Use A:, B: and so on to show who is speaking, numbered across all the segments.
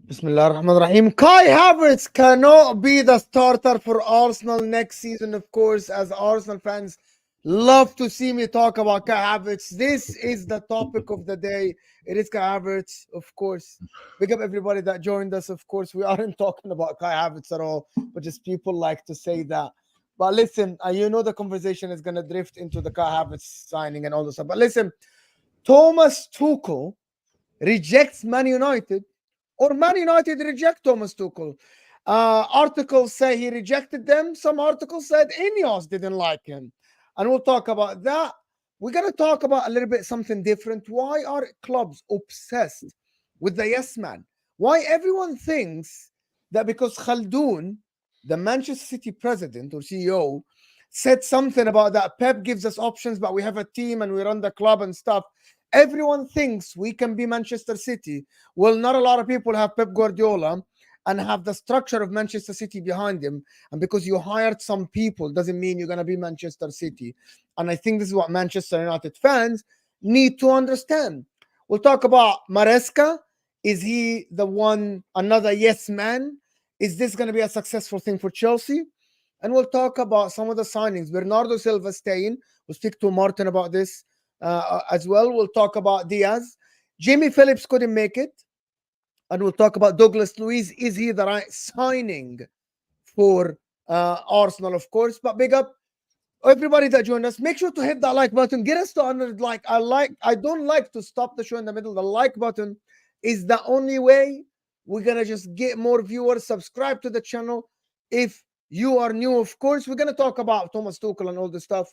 A: Bismillah ar-Rahman ar-Rahim. Kai Havertz cannot be the starter for Arsenal next season, of course, as Arsenal fans love to see me talk about Kai Havertz. This is the topic of the day. It is Kai Havertz, of course. Big up everybody that joined us, of course. We aren't talking about Kai Havertz at all, but just people like to say that. But listen, you know the conversation is going to drift into the Kai Havertz signing and all this stuff. But listen, Thomas Tuchel rejects Man United, or Man United reject Thomas Tuchel. Articles say he rejected them. Some articles said Ineos didn't like him. And we'll talk about that. We're going to talk about a little bit something different. Why are clubs obsessed with the yes man? Why everyone thinks that because Khaldoon, the Manchester City president or CEO, said something about that Pep gives us options, but we have a team and we run the club and stuff. Everyone thinks we can be Manchester City. Well, not a lot of people have Pep Guardiola and have the structure of Manchester City behind him. And because you hired some people doesn't mean you're going to be Manchester City. And I think this is what Manchester United fans need to understand. We'll talk about Maresca. Is he the one, another yes man? Is this going to be a successful thing for Chelsea? And we'll talk about some of the signings. Bernardo Silva staying. We'll speak to Martin about this. As well, we'll talk about Diaz. Jamie Phillips couldn't make it, and we'll talk about Douglas Luiz. Is he the right signing for Arsenal, of course? But big up everybody that joined us. Make sure to hit that like button. Get us to 100 like. I don't like to stop the show in the middle. The like button is the only way we're gonna just get more viewers. Subscribe to the channel if you are new, of course. We're gonna talk about Thomas Tuchel and all this stuff.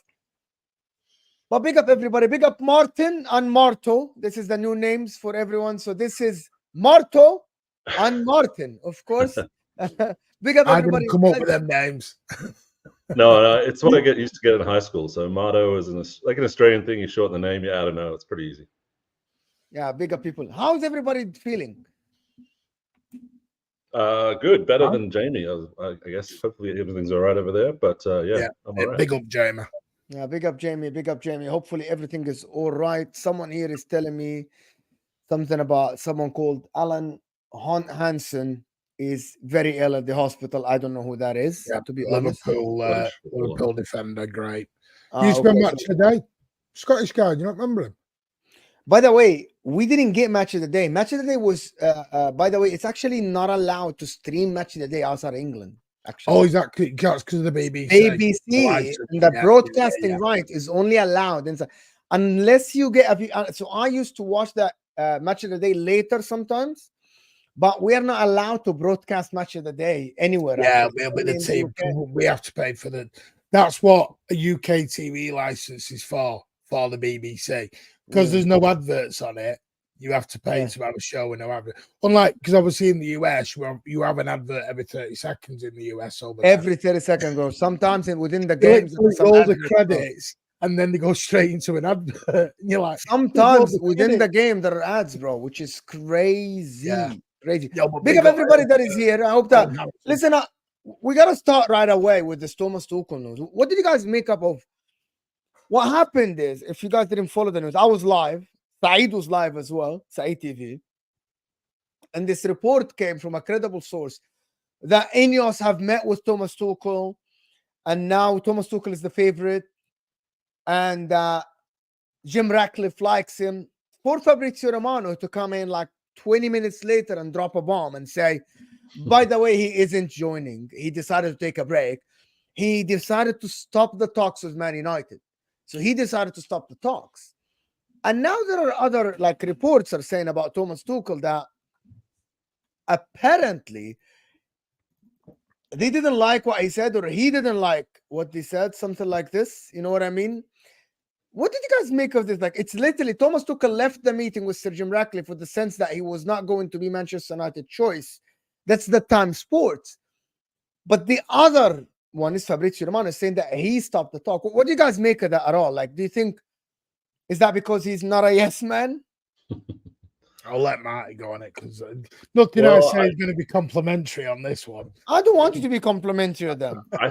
A: But big up everybody. Big up Martin and Marto. This is the new names for everyone. So this is Marto and Martin, of course. Big up everybody.
B: I didn't come up with them names.
C: No, it's what I get used to get in high school. So Marto is like an Australian thing. You shorten the name. Yeah, I don't know. It's pretty easy.
A: Yeah, big up people. How's everybody feeling?
C: Good. Better than Jamie. I guess hopefully everything's all right over there. But yeah, I'm all right.
B: Big up, Jamie.
A: Yeah, big up Jamie. Big up Jamie. Hopefully everything is all right. Someone here is telling me something about someone called Alan Hansen is very ill at the hospital. I don't know who that is, to be honest.
B: Liverpool defender, great. He used to be match of the day. Scottish guy, do you not remember him?
A: By the way, we didn't get match of the day. Match of the day was, by the way, it's actually not allowed to stream match of the day outside England. Actually.
B: Oh, exactly. That's because of the BBC.
A: BBC and the broadcasting right is only allowed inside, unless you get. So I used to watch that match of the day later sometimes, but we are not allowed to broadcast match of the day anywhere.
B: Yeah, but the team we have to pay for the. That's what a UK TV license is for the BBC, because there's no adverts on it. You have to pay to have a show and no advert. Unlike, because obviously in the US, you have an advert every 30 seconds in the US.
A: Every 30 seconds, bro. Sometimes within the games,
B: all the credits, and then they go straight into an advert. And you're like,
A: sometimes within the game, there are ads, bro, which is crazy. Yeah. Crazy. Big up everybody that is here. I hope that. Listen, we got to start right away with this Thomas Tuchel news. What did you guys make up of? What happened is, if you guys didn't follow the news, I was live. Saeed was live as well, Saeed TV. And this report came from a credible source that Ineos have met with Thomas Tuchel, and now Thomas Tuchel is the favorite, and Jim Ratcliffe likes him. For Fabrizio Romano to come in like 20 minutes later and drop a bomb and say, by the way, he isn't joining. He decided to take a break. He decided to stop the talks with Man United. So he decided to stop the talks. And now there are other reports are saying about Thomas Tuchel that apparently they didn't like what he said, or he didn't like what he said, something like this. You know what I mean? What did you guys make of this? It's literally Thomas Tuchel left the meeting with Sir Jim Ratcliffe with the sense that he was not going to be Manchester United choice. That's the Time Sports. But the other one is Fabrizio Romano saying that he stopped the talk. What do you guys make of that at all? Do you think, is that because he's not a yes man?
B: I'll let Marty go on it, because nothing I say is going to be complimentary on this one.
A: I don't want you to be complimentary of them.
C: I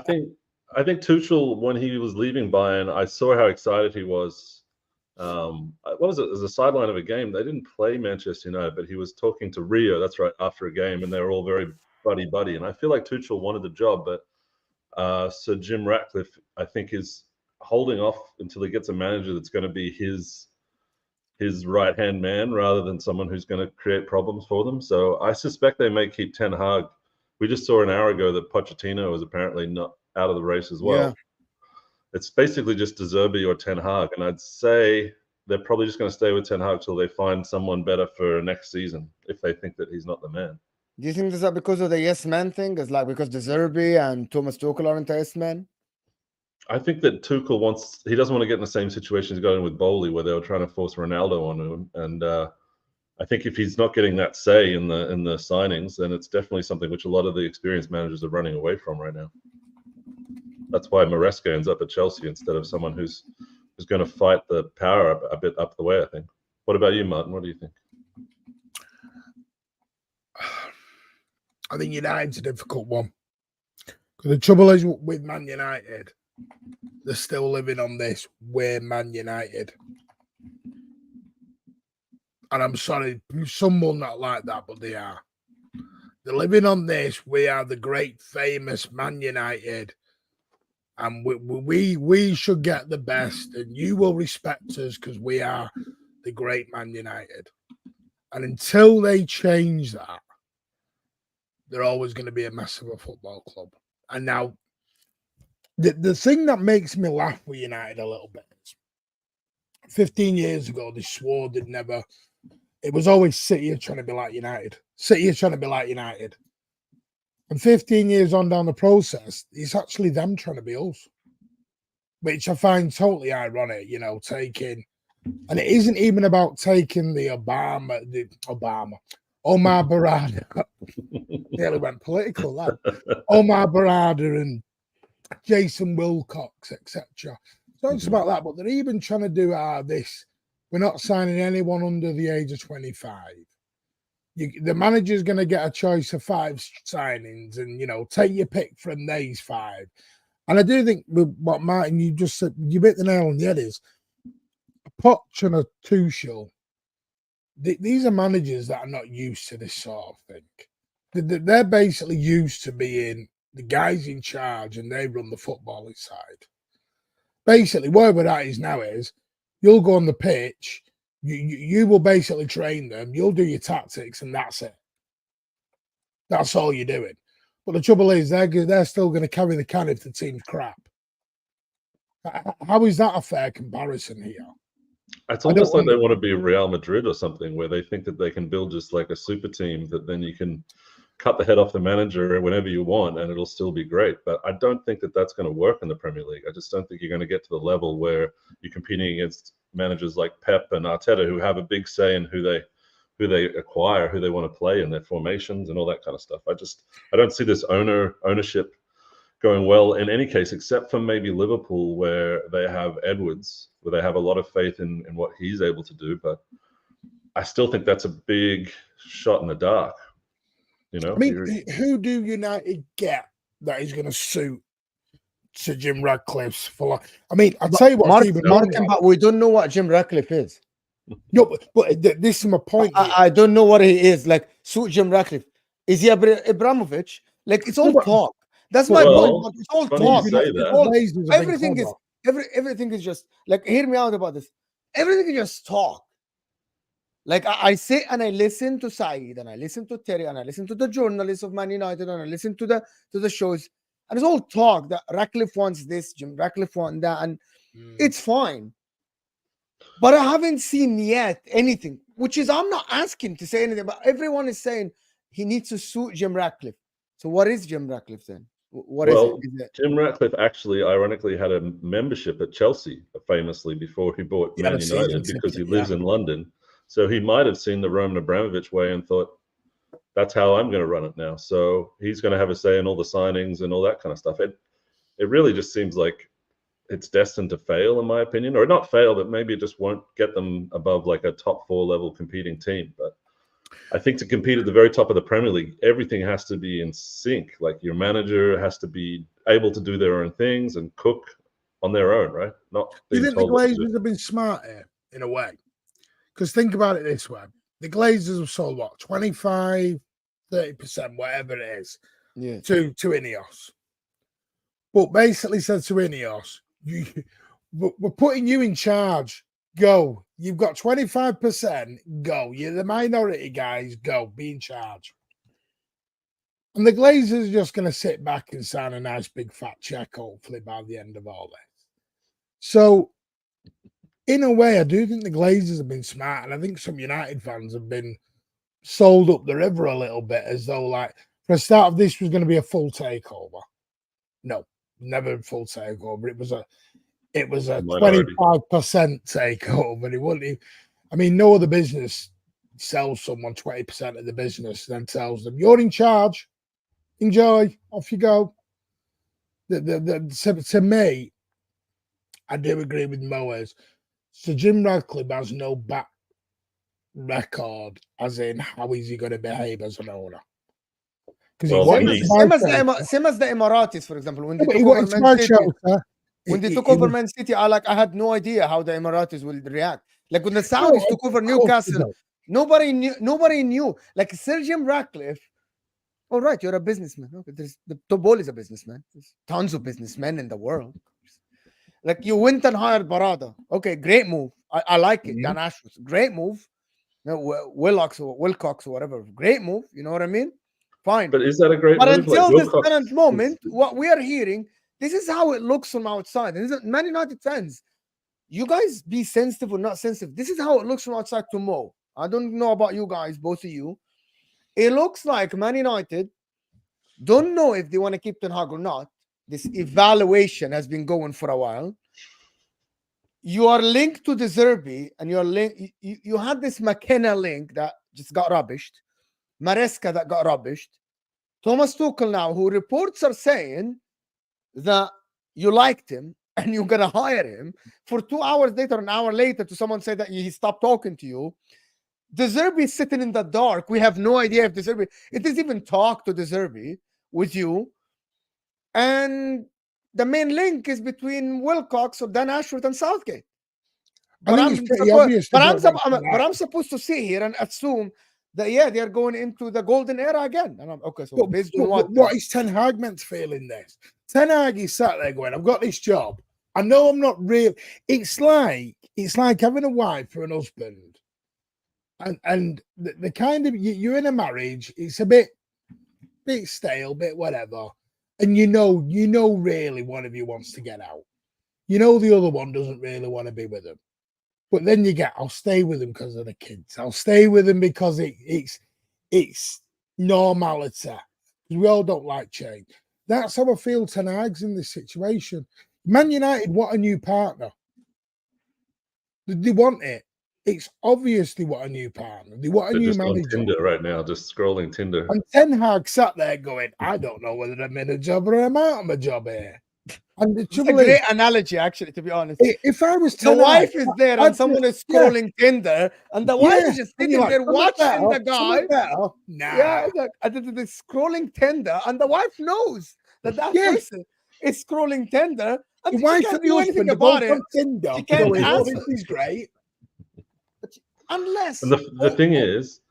C: think Tuchel, when he was leaving Bayern, I saw how excited he was what was it? As a sideline of a game, they didn't play Manchester United, but he was talking to Rio. That's right, after a game, and they were all very buddy. And I feel like Tuchel wanted the job, but Sir Jim Ratcliffe, I think, is holding off until he gets a manager that's going to be his right-hand man rather than someone who's going to create problems for them. So I suspect they may keep Ten Hag. We just saw an hour ago that Pochettino was apparently not out of the race as well.
A: Yeah.
C: It's basically just De Zerbi or Ten Hag, and I'd say they're probably just going to stay with Ten Hag till they find someone better for next season if they think that he's not the man.
A: Do you think this is because of the yes man thing? It's like because De Zerbi and Thomas Tuchel aren't yes men?
C: I think that Tuchel he doesn't want to get in the same situation he's got in with Bowley, where they were trying to force Ronaldo on him. And I think if he's not getting that say in the signings, then it's definitely something which a lot of the experienced managers are running away from right now. That's why Maresca ends up at Chelsea instead of someone who's going to fight the power a bit up the way, I think. What about you, Martin? What do you think?
B: I think United's a difficult one. The trouble is with Man United, they're still living on this, we're Man United. And I'm sorry, some will not like that, but they are. They're living on this, we are the great famous Man United. And we should get the best, and you will respect us because we are the great Man United. And until they change that, they're always going to be a mess of a football club. And now, the thing that makes me laugh with United a little bit is 15 years ago, they swore they'd never. It was always City trying to be like United. City trying to be like United. And 15 years on down the process, it's actually them trying to be us, which I find totally ironic, taking, and it isn't even about taking the Omar Barada. Nearly went political, that. Omar Barada and Jason Wilcox, etc. So it's about that, but they're even trying to do this. We're not signing anyone under the age of 25. The manager's going to get a choice of 5 signings and, take your pick from these 5. And I do think with what Martin, you just said, you hit the nail on the head is a Poch and a Tuchel. These are managers that are not used to this sort of thing. They're basically used to being the guys in charge and they run the footballing side. Basically, whatever that is now is, you'll go on the pitch, you will basically train them. You'll do your tactics, and that's it. That's all you're doing. But the trouble is, they're still going to carry the can if the team's crap. How is that a fair comparison here?
C: It's almost like they want to be Real Madrid or something, where they think that they can build just like a super team that then you can cut the head off the manager whenever you want, and it'll still be great. But I don't think that that's going to work in the Premier League. I just don't think you're going to get to the level where you're competing against managers like Pep and Arteta, who have a big say in who they acquire, who they want to play in their formations and all that kind of stuff. I don't see this ownership going well in any case, except for maybe Liverpool, where they have Edwards, where they have a lot of faith in what he's able to do. But I still think that's a big shot in the dark.
B: I mean, who do United get that is going to suit Sir Jim Ratcliffe's for? I mean, I'll tell you what,
A: Martin, but we don't know what Jim Ratcliffe is.
B: No, but this is my point.
A: I don't know what he is. Like, suit Jim Ratcliffe. Is he Abramovich? Like, it's all talk. That's my point. It's all talk. Everything is just like, hear me out about this. Everything is just talk. Like, I sit and I listen to Saeed and I listen to Terry and I listen to the journalists of Man United and I listen to the shows, and it's all talk that Ratcliffe wants this, Jim Ratcliffe wants that, and it's fine. But I haven't seen yet anything, which is, I'm not asking to say anything, but everyone is saying he needs to suit Jim Ratcliffe. So what is Jim Ratcliffe then? What is it?
C: Jim Ratcliffe actually, ironically, had a membership at Chelsea famously before he bought Man United because he lives in London. So he might have seen the Roman Abramovich way and thought, that's how I'm going to run it now. So he's going to have a say in all the signings and all that kind of stuff. It really just seems like it's destined to fail, in my opinion, or not fail, but maybe it just won't get them above like a top 4 level competing team. But I think to compete at the very top of the Premier League, everything has to be in sync. Like, your manager has to be able to do their own things and cook on their own, right? Not.
B: Do you think the Glazers have been smart here? in a way. Because think about it this way. The Glazers have sold what? 25, 30%, whatever it is, to Ineos. But basically said to Ineos, we're putting you in charge. Go. You've got 25%. Go. You're the minority guys. Go. Be in charge. And the Glazers are just going to sit back and sign a nice big fat check, hopefully, by the end of all this. So, in a way, I do think the Glazers have been smart. And I think some United fans have been sold up the river a little bit, as though, like, for the start of this was going to be a full takeover. No, never a full takeover. It was a 25% takeover. It wouldn't. I mean, no other business sells someone 20% of the business, then tells them you're in charge. Enjoy. Off you go. To me, I do agree with Moes. So Jim Radcliffe has no back record, as in how is he going to behave as an owner? Because
A: same as the Emiratis, for example, when they took over Man City. When they took over Man City, I had no idea how the Emiratis will react. Like when the Saudis took over Newcastle, nobody knew. Like Sir Jim Ratcliffe. All right, you're a businessman. Okay, the Tobol is a businessman. There's tons of businessmen in the world. Like you went and hired Barada. Okay, great move. I like it. Dan Ashworth, great move. Wilcox or whatever, great move. You know what I mean? Fine.
C: But is that a great move?
A: But until this current moment, what we are hearing, this is how it looks from outside. And Man United fans, you guys be sensitive or not sensitive. This is how it looks from outside to Mo. I don't know about you guys, both of you. It looks like Man United don't know if they want to keep Ten Hag or not. This evaluation has been going for a while. You are linked to the Zerbi, and you're linked. You had this McKenna link that just got rubbished. Maresca that got rubbished. Thomas Tuchel now, who reports are saying that you liked him and you're gonna hire him, for 2 hours later, an hour later, to someone say that he stopped talking to you. De Zerbi is sitting in the dark. We have no idea if De Zerbi, it doesn't even talk to De Zerbi with you. And the main link is between Wilcox or Dan Ashworth and Southgate. But I'm supposed to sit here and assume that they are going into the golden era again. And I'm okay. So based on
B: what is Ten Hag meant to feel in this? Ten Hag is sat there going, "I've got this job. I know I'm not real." It's like having a wife or an husband, and the kind of you're in a marriage. It's a bit stale, bit whatever, and you know really one of you wants to get out. You know the other one doesn't really want to be with them. But then you get, I'll stay with them because of the kids. I'll stay with them because it's normality. Because we all don't like change. That's how I feel Ten Hag's in this situation. Man United want a new partner. They want it. It's obviously what a new partner. They want a new manager.
C: On Tinder right now, just scrolling Tinder.
B: And Ten Hag sat there going, I don't know whether I'm in a job or I'm out of a job here. And it's a
A: great analogy, actually, to be honest.
B: If I was
A: the wife is there and someone is scrolling Tinder, and the wife is just sitting there watching the guy. Yeah, the scrolling Tinder, and the wife knows that person is scrolling Tinder, and the wife can't do anything about it.
B: Tinder.
A: She can't answer.
B: He's great.
A: Unless.
C: And the thing is,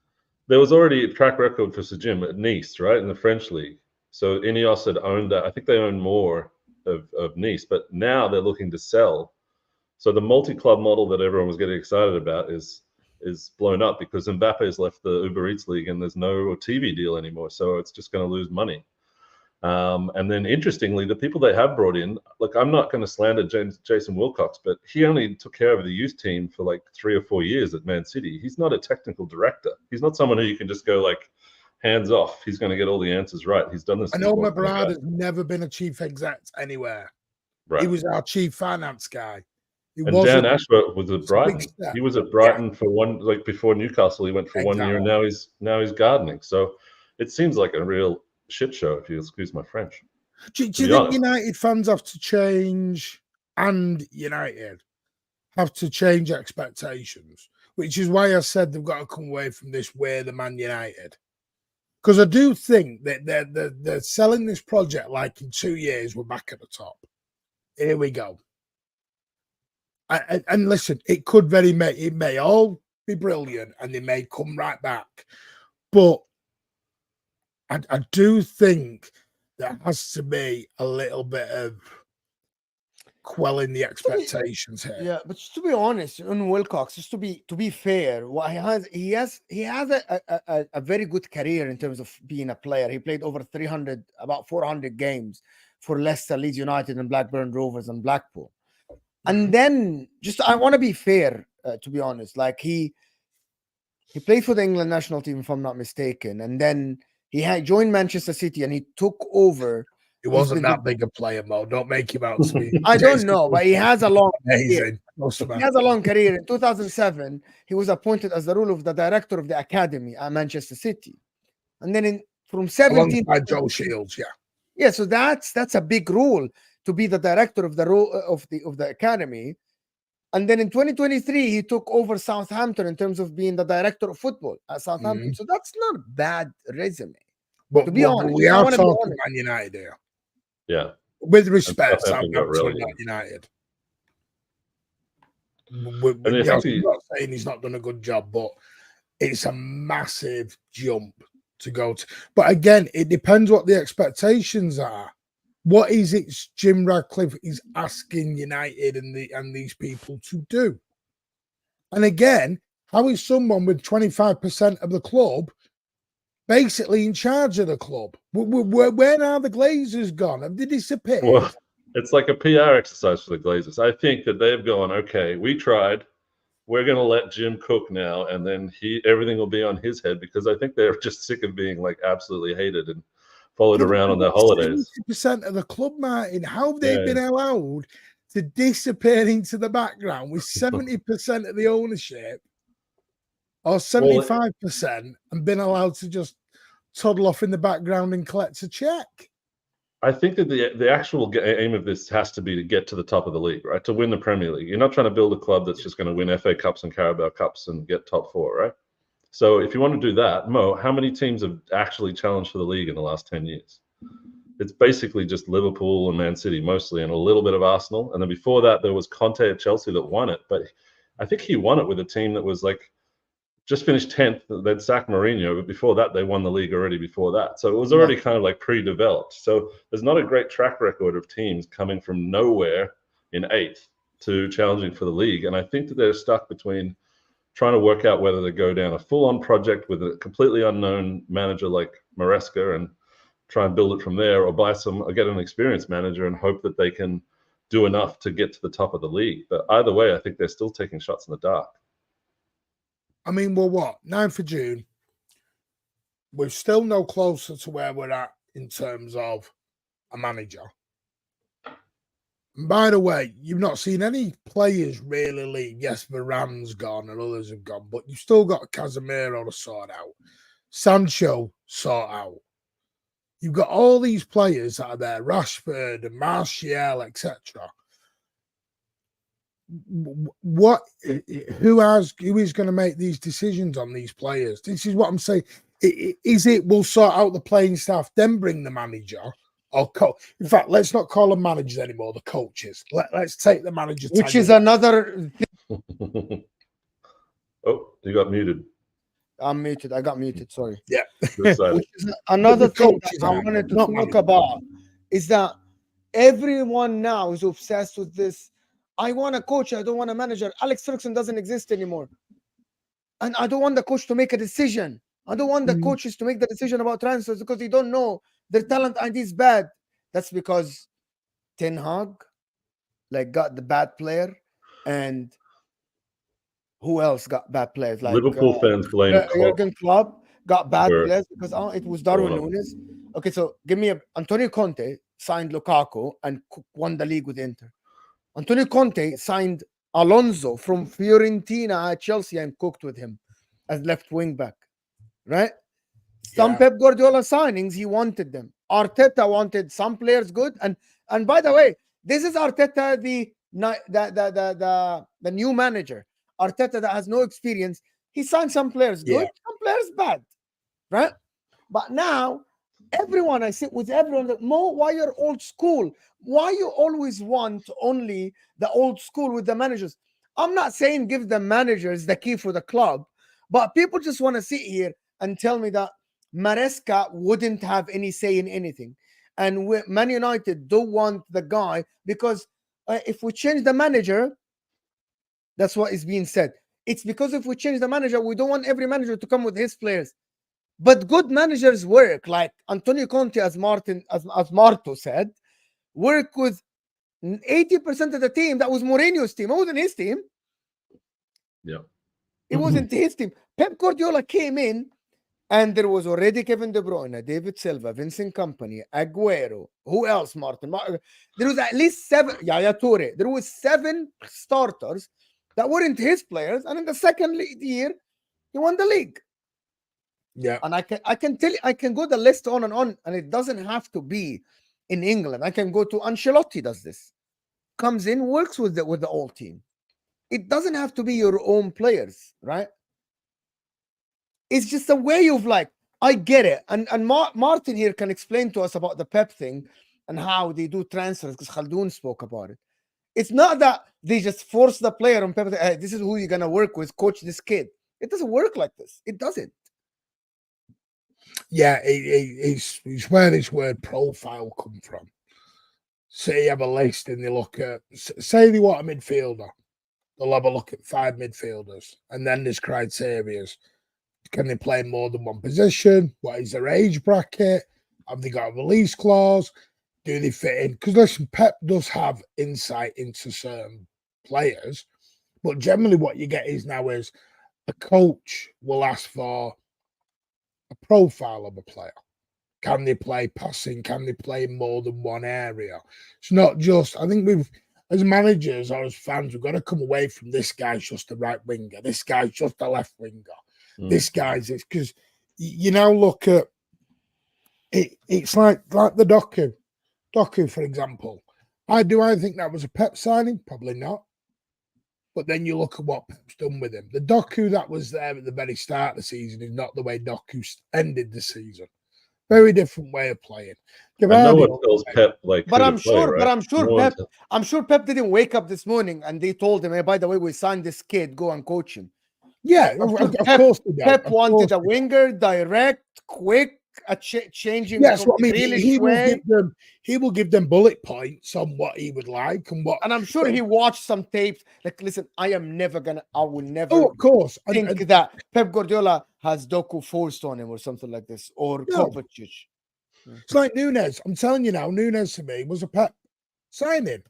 C: there was already a track record for Sejim at Nice, right, in the French league. So Ineos had owned that. I think they own more of Nice, but now they're looking to sell. So the multi-club model that everyone was getting excited about is blown up because Mbappe has left the Uber Eats league and there's no TV deal anymore. So it's just going to lose money. And then interestingly, the people they have brought in, look, I'm not going to slander Jason Wilcox, but he only took care of the youth team for like 3 or 4 years at Man City. He's not a technical director. He's not someone who you can just go like, hands off. He's going to get all the answers right. He's done this.
B: I know Bernardo has never been a chief exec anywhere. Right. He was our chief finance guy.
C: And Dan Ashworth was at Brighton. He was at Brighton for like before Newcastle. He went for 1 year, and now he's gardening. So it seems like a real shit show, if you excuse my French.
B: Do you think United fans have to change, and United have to change expectations? Which is why I said they've got to come away from this way the Man United. Because I do think that they're selling this project like in 2 years we're back at the top. Here we go. And listen, it could it may all be brilliant, and they may come right back, but I do think there has to be a little bit of quelling the expectations here.
A: Yeah, but just to be honest, on Wilcox, just to be fair, what he has a very good career in terms of being a player. He played over 300, about 400 games for Leicester, Leeds United, and Blackburn Rovers and Blackpool. And then, just I want to be fair, to be honest. Like he played for the England national team, if I'm not mistaken, and then he had joined Manchester City, and he took over.
B: He wasn't that big a player, Mo. Don't make him out to be.
A: I don't know, but he has a long
B: amazing.
A: He has a long career. In 2007, he was appointed as the role of the director of the academy at Manchester City, and then from 17
B: by Joe Shields,
A: yeah. So that's a big role to be the director of the role of the academy. And then in 2023, he took over Southampton in terms of being the director of football at Southampton. So that's not a bad resume.
B: But
A: to be honest,
B: we are talking Man United here.
C: Yeah.
B: With respect, Southampton, not United. I'm not saying he's not done a good job, but it's a massive jump to go to. But again, it depends what the expectations are. What is it Jim Ratcliffe is asking United and these people to do? And again, how is someone with 25% of the club basically in charge of the club? Where are the Glazers gone? Have they disappeared?
C: Well, it's like a PR exercise for the Glazers. I think that they've gone, okay, we tried. We're going to let Jim cook now, and then everything will be on his head, because I think they're just sick of being like absolutely hated and followed around on their holidays.
B: 70% of the club, Martin. How have they been allowed to disappear into the background with 70% of the ownership or 75% and been allowed to just toddle off in the background and collect a check?
C: I think that the actual aim of this has to be to get to the top of the league, right? To win the Premier League. You're not trying to build a club that's just going to win FA Cups and Carabao Cups and get top four, right? So if you want to do that, Mo, how many teams have actually challenged for the league in the last 10 years? It's basically just Liverpool and Man City mostly, and a little bit of Arsenal. And then before that, there was Conte at Chelsea that won it. But I think he won it with a team that was like just finished 10th. They'd sacked Mourinho, but before that, they won the league already before that. So it was already kind of like pre-developed. So there's not a great track record of teams coming from nowhere in 8th to challenging for the league. And I think that they're stuck between trying to work out whether to go down a full-on project with a completely unknown manager like Maresca and try and build it from there, or get an experienced manager and hope that they can do enough to get to the top of the league. But either way, I think they're still taking shots in the dark.
B: I mean, well, what? 9th of June. We're still no closer to where we're at in terms of a manager. And by the way, you've not seen any players really leave. Yes, Varane's gone and others have gone, but you've still got Casemiro to sort out. Sancho sort out. You've got all these players that are there, Rashford and Martial, etc. Who is going to make these decisions on these players? This is what I'm saying. Is it we'll sort out the playing staff, then bring the manager? Or in fact, let's not call them managers anymore, the coaches. Let's take the manager.
A: Which is another
C: thing. Oh, you got muted.
A: I'm muted. I got muted. Sorry.
B: Yeah.
A: Which is another thing that I wanted to talk about is that everyone now is obsessed with this. I want a coach. I don't want a manager. Alex Ferguson doesn't exist anymore. And I don't want the coach to make a decision. I don't want the coaches to make the decision about transfers because they don't know their talent ID is bad. That's because Ten Hag got the bad player, and who else got bad players? Like
C: Liverpool fans blame
A: Jurgen Klopp got bad players because it was Darwin Núñez. Okay, so give me Antonio Conte signed Lukaku and won the league with Inter. Antonio Conte signed Alonso from Fiorentina at Chelsea and cooked with him as left wing back. Right? Some Pep Guardiola signings, he wanted them. Arteta wanted some players good. And by the way, this is Arteta, the new manager. Arteta that has no experience. He signed some players good, some players bad. Right? But now, I sit with everyone that, Mo, why you're old school? Why you always want only the old school with the managers? I'm not saying give the managers the key for the club, but people just want to sit here and tell me that Maresca wouldn't have any say in anything. And Man United don't want the guy because if we change the manager, that's what is being said. It's because if we change the manager, we don't want every manager to come with his players. But good managers work, like Antonio Conte, as Marto said, work with 80% of the team. That was Mourinho's team. It wasn't his team.
C: Yeah.
A: It wasn't his team. Pep Guardiola came in, and there was already Kevin De Bruyne, David Silva, Vincent Kompany, Aguero. Who else, Martin? There was at least 7. Yaya Toure. There was 7 starters that weren't his players. And in the second year, he won the league.
B: Yeah.
A: And I can tell you, I can go the list on, and it doesn't have to be in England. I can go to Ancelotti does this. Comes in, works with the old team. It doesn't have to be your own players, right? It's just a way of like, I get it. And Martin here can explain to us about the Pep thing and how they do transfers, because Khaldoon spoke about it. It's not that they just force the player on Pep. Hey, this is who you're going to work with, coach this kid. It doesn't work like this. It doesn't.
B: Yeah, it's where this word profile come from. Say you have a list and they look at, say they want a midfielder. They'll have a look at 5 midfielders. And then there's criteria. Can they play more than one position? What is their age bracket? Have they got a release clause? Do they fit in? Because listen, Pep does have insight into certain players, but generally what you get is now is a coach will ask for a profile of a player. Can they play passing? Can they play in more than one area? It's not just, I think we've, as managers or as fans, we've got to come away from this guy's just a right winger. This guy's just a left winger. This guy's this, because you now look at it, it's like the Doku, for example. I think that was a Pep signing? Probably not. But then you look at what Pep's done with him. The Doku that was there at the very start of the season is not the way Doku ended the season. Very different way of playing.
C: And no one tells Pep like.
A: But I'm
C: play,
A: sure.
C: right?
A: But I'm sure
C: no
A: Pep. I'm sure Pep didn't wake up this morning and they told him, "Hey, by the way, we signed this kid. Go and coach him."
B: Yeah, of course.
A: Pep wanted a winger, direct, quick, changing.
B: Yes, what I mean.
A: Really
B: he will give them bullet points on what he would like and what.
A: And I'm sure he watched some tapes. Like, listen, I will never.
B: Oh, of course.
A: Think that Pep Guardiola has Doku forced on him or something like this, or Kovacic.
B: It's like Nunes. I'm telling you now, Nunes to me was a Pep signing.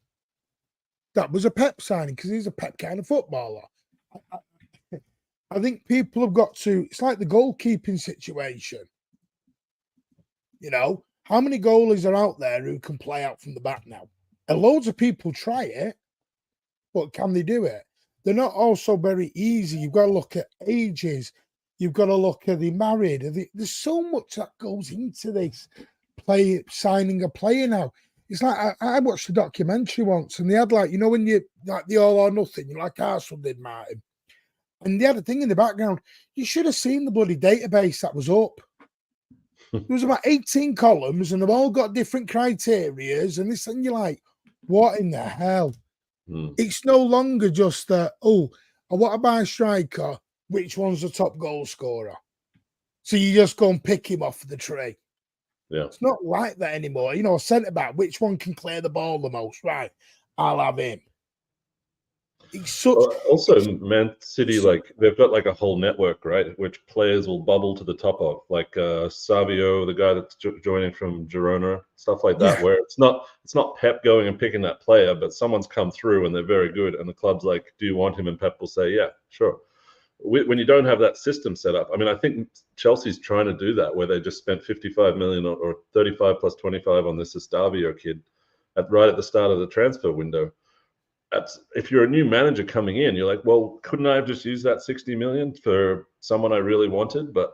B: That was a Pep signing because he's a Pep kind of footballer. I think people have got to, it's like the goalkeeping situation. You know, how many goalies are out there who can play out from the back now? And loads of people try it, but can they do it? They're not also very easy. You've got to look at ages. You've got to look at the married. There's so much that goes into this signing a player now. It's like I watched a documentary once and they had like, you know, when you like the all or nothing, you like Arsenal did, Martin. And they had a thing in the background. You should have seen the bloody database that was up. There was about 18 columns and they've all got different criterias and this, and you're like, what in the hell? It's no longer just that, I want to buy a striker, which one's the top goal scorer? So you just go and pick him off the tree.
C: Yeah.
B: It's not like that anymore. You know, centre back, which one can clear the ball the most? Right, I'll have him. It's such.
C: Also, Man City, like they've got like a whole network, right? Which players will bubble to the top of, like Savio, the guy that's joining from Girona, stuff like that. Yeah. Where it's not Pep going and picking that player, but someone's come through and they're very good, and the club's like, "Do you want him?" And Pep will say, "Yeah, sure." When you don't have that system set up, I mean, I think Chelsea's trying to do that, where they just spent 55 million or 35 plus 25 on this Estavio kid right at the start of the transfer window. If you're a new manager coming in, you're like, well, couldn't I have just used that 60 million for someone I really wanted? But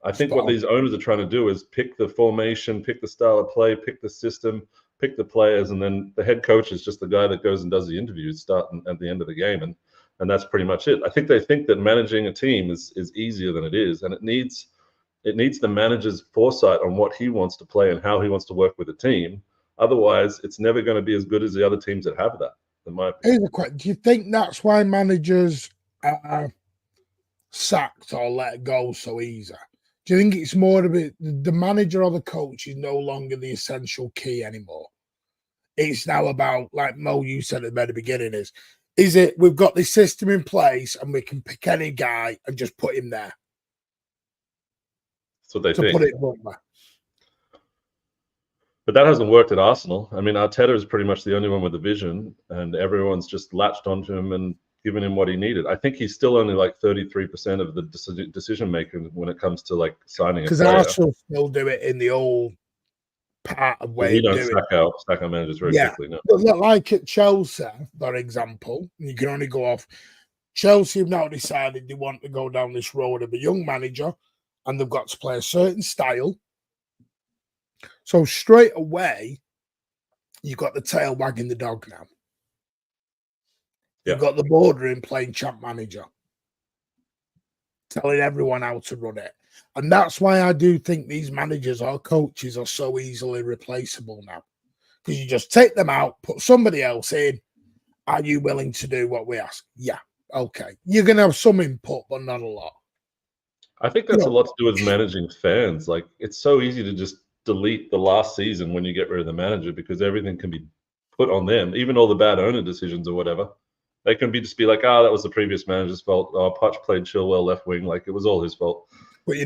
C: I think what these owners are trying to do is pick the formation, pick the style of play, pick the system, pick the players, and then the head coach is just the guy that goes and does the interviews starting at the end of the game, and that's pretty much it. I think they think that managing a team is easier than it is, and it needs the manager's foresight on what he wants to play and how he wants to work with the team. Otherwise, it's never going to be as good as the other teams that have that. in my opinion.
B: Here's a question. Do you think that's why managers are sacked or let go so easy? Do you think it's more of it, the manager or the coach is no longer the essential key anymore? It's now about, like Mo, you said at the very beginning, is it we've got this system in place and we can pick any guy and just put him there?
C: That's what they
B: To
C: think.
B: put it bluntly.
C: But that hasn't worked at Arsenal. I mean, Arteta is pretty much the only one with a vision, and everyone's just latched onto him and given him what he needed. I think he's still only like 33% of the decision making when it comes to like signing a player.
B: Because Arsenal still do it in the old part of way
C: We
B: of
C: don't
B: doing
C: sack our managers very quickly. No.
B: But like at Chelsea, for example, you can only go off. Chelsea have now decided they want to go down this road of a young manager, and they've got to play a certain style. So straight away, you've got the tail wagging the dog now. You've got the boardroom playing champ manager, telling everyone how to run it. And that's why I do think these managers or coaches are so easily replaceable now. Because you just take them out, put somebody else in. Are you willing to do what we ask? Yeah. Okay. You're going to have some input, but not a lot.
C: I think that's a lot to do with managing fans. Like, it's so easy to just delete the last season when you get rid of the manager because everything can be put on them, even all the bad owner decisions or whatever. They can just be like, that was the previous manager's fault. Poch played Chilwell left wing, like it was all his fault.
B: But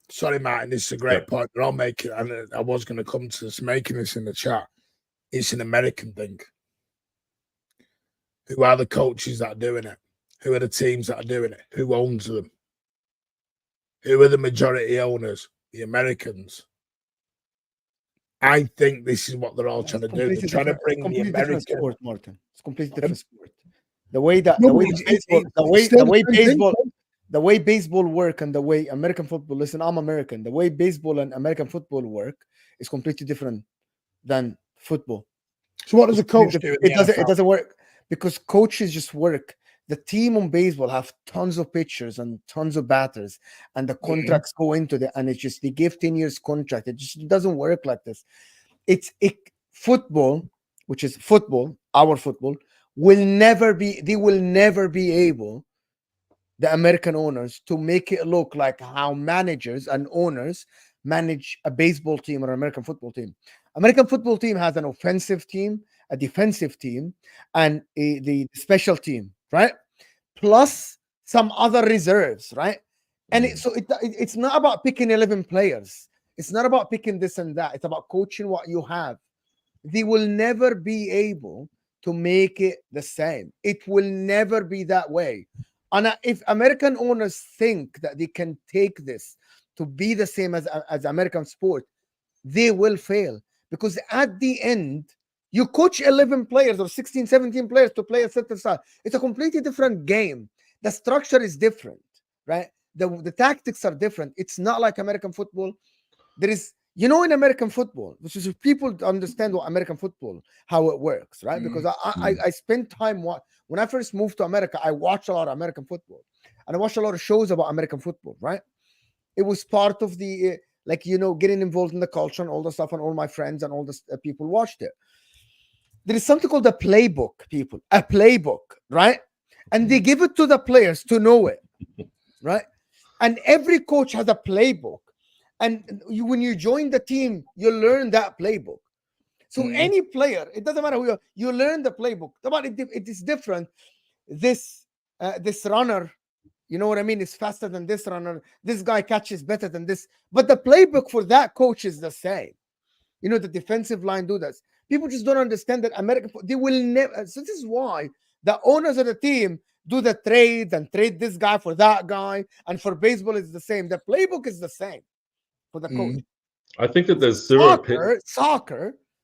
B: sorry, Martin, this is a great point. But I'll make it, and I was going to come to this, making this in the chat. It's an American thing. Who are the coaches that are doing it? Who are the teams that are doing it? Who owns them? Who are the majority owners? The Americans. I think this is what they're all trying to do. They're trying to bring the American
A: sport, Martin. It's completely different sport. The way baseball work and the way American football. Listen, I'm American. The way baseball and American football work is completely different than football.
B: So what does a coach do?
A: It doesn't work because coaches just work. The team on baseball have tons of pitchers and tons of batters, and the contracts go into the, and it's just they give 10 years contract. It just doesn't work like this. Football, which is football, our football, will never be able, the American owners, to make it look like how managers and owners manage a baseball team or an American football team. American football team has an offensive team, a defensive team, and the special team, right? Plus some other reserves, right? And it's not about picking 11 players. It's not about picking this and that. It's about coaching what you have. They will never be able to make it the same. It will never be that way. And if American owners think that they can take this to be the same as American sport, they will fail. Because at the end, you coach 11 players or 16, 17 players to play a certain style. It's a completely different game. The structure is different, right? The tactics are different. It's not like American football. There is, in American football, which is if people understand what American football, how it works, right? Because I spent time, when I first moved to America, I watched a lot of American football. And I watched a lot of shows about American football, right? It was part of the, getting involved in the culture and all the stuff, and all my friends and all the people watched it. There is something called a playbook, people. A playbook, right? And they give it to the players to know it, right? And every coach has a playbook. And when you join the team, you learn that playbook. So any player, it doesn't matter who you learn the playbook. But it is different. This runner, you know what I mean? It's faster than this runner. This guy catches better than this. But the playbook for that coach is the same. The defensive line do this. People just don't understand that American, they will never. So this is why the owners of the team do the trades and trade this guy for that guy. And for baseball, it's the same. The playbook is the same for the coach.
C: I think that there's zero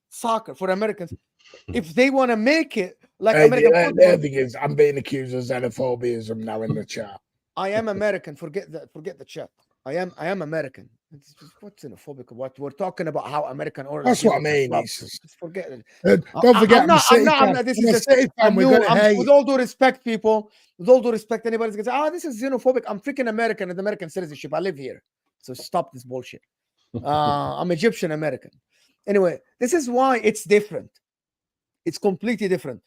A: soccer for Americans. If they want to make it like
B: American
A: football,
B: the thing is, I'm being accused of xenophobia now in the chat.
A: I am American. Forget the chat. I am American. It's just, what's xenophobic? What we're talking about? How American owners.
B: That's what I mean.
A: Just forget it.
B: Don't forget.
A: With all due respect, people. With all due respect, anybody's gonna say, this is xenophobic. I'm freaking American and American citizenship. I live here, so stop this bullshit. I'm Egyptian American. Anyway, this is why it's different. It's completely different.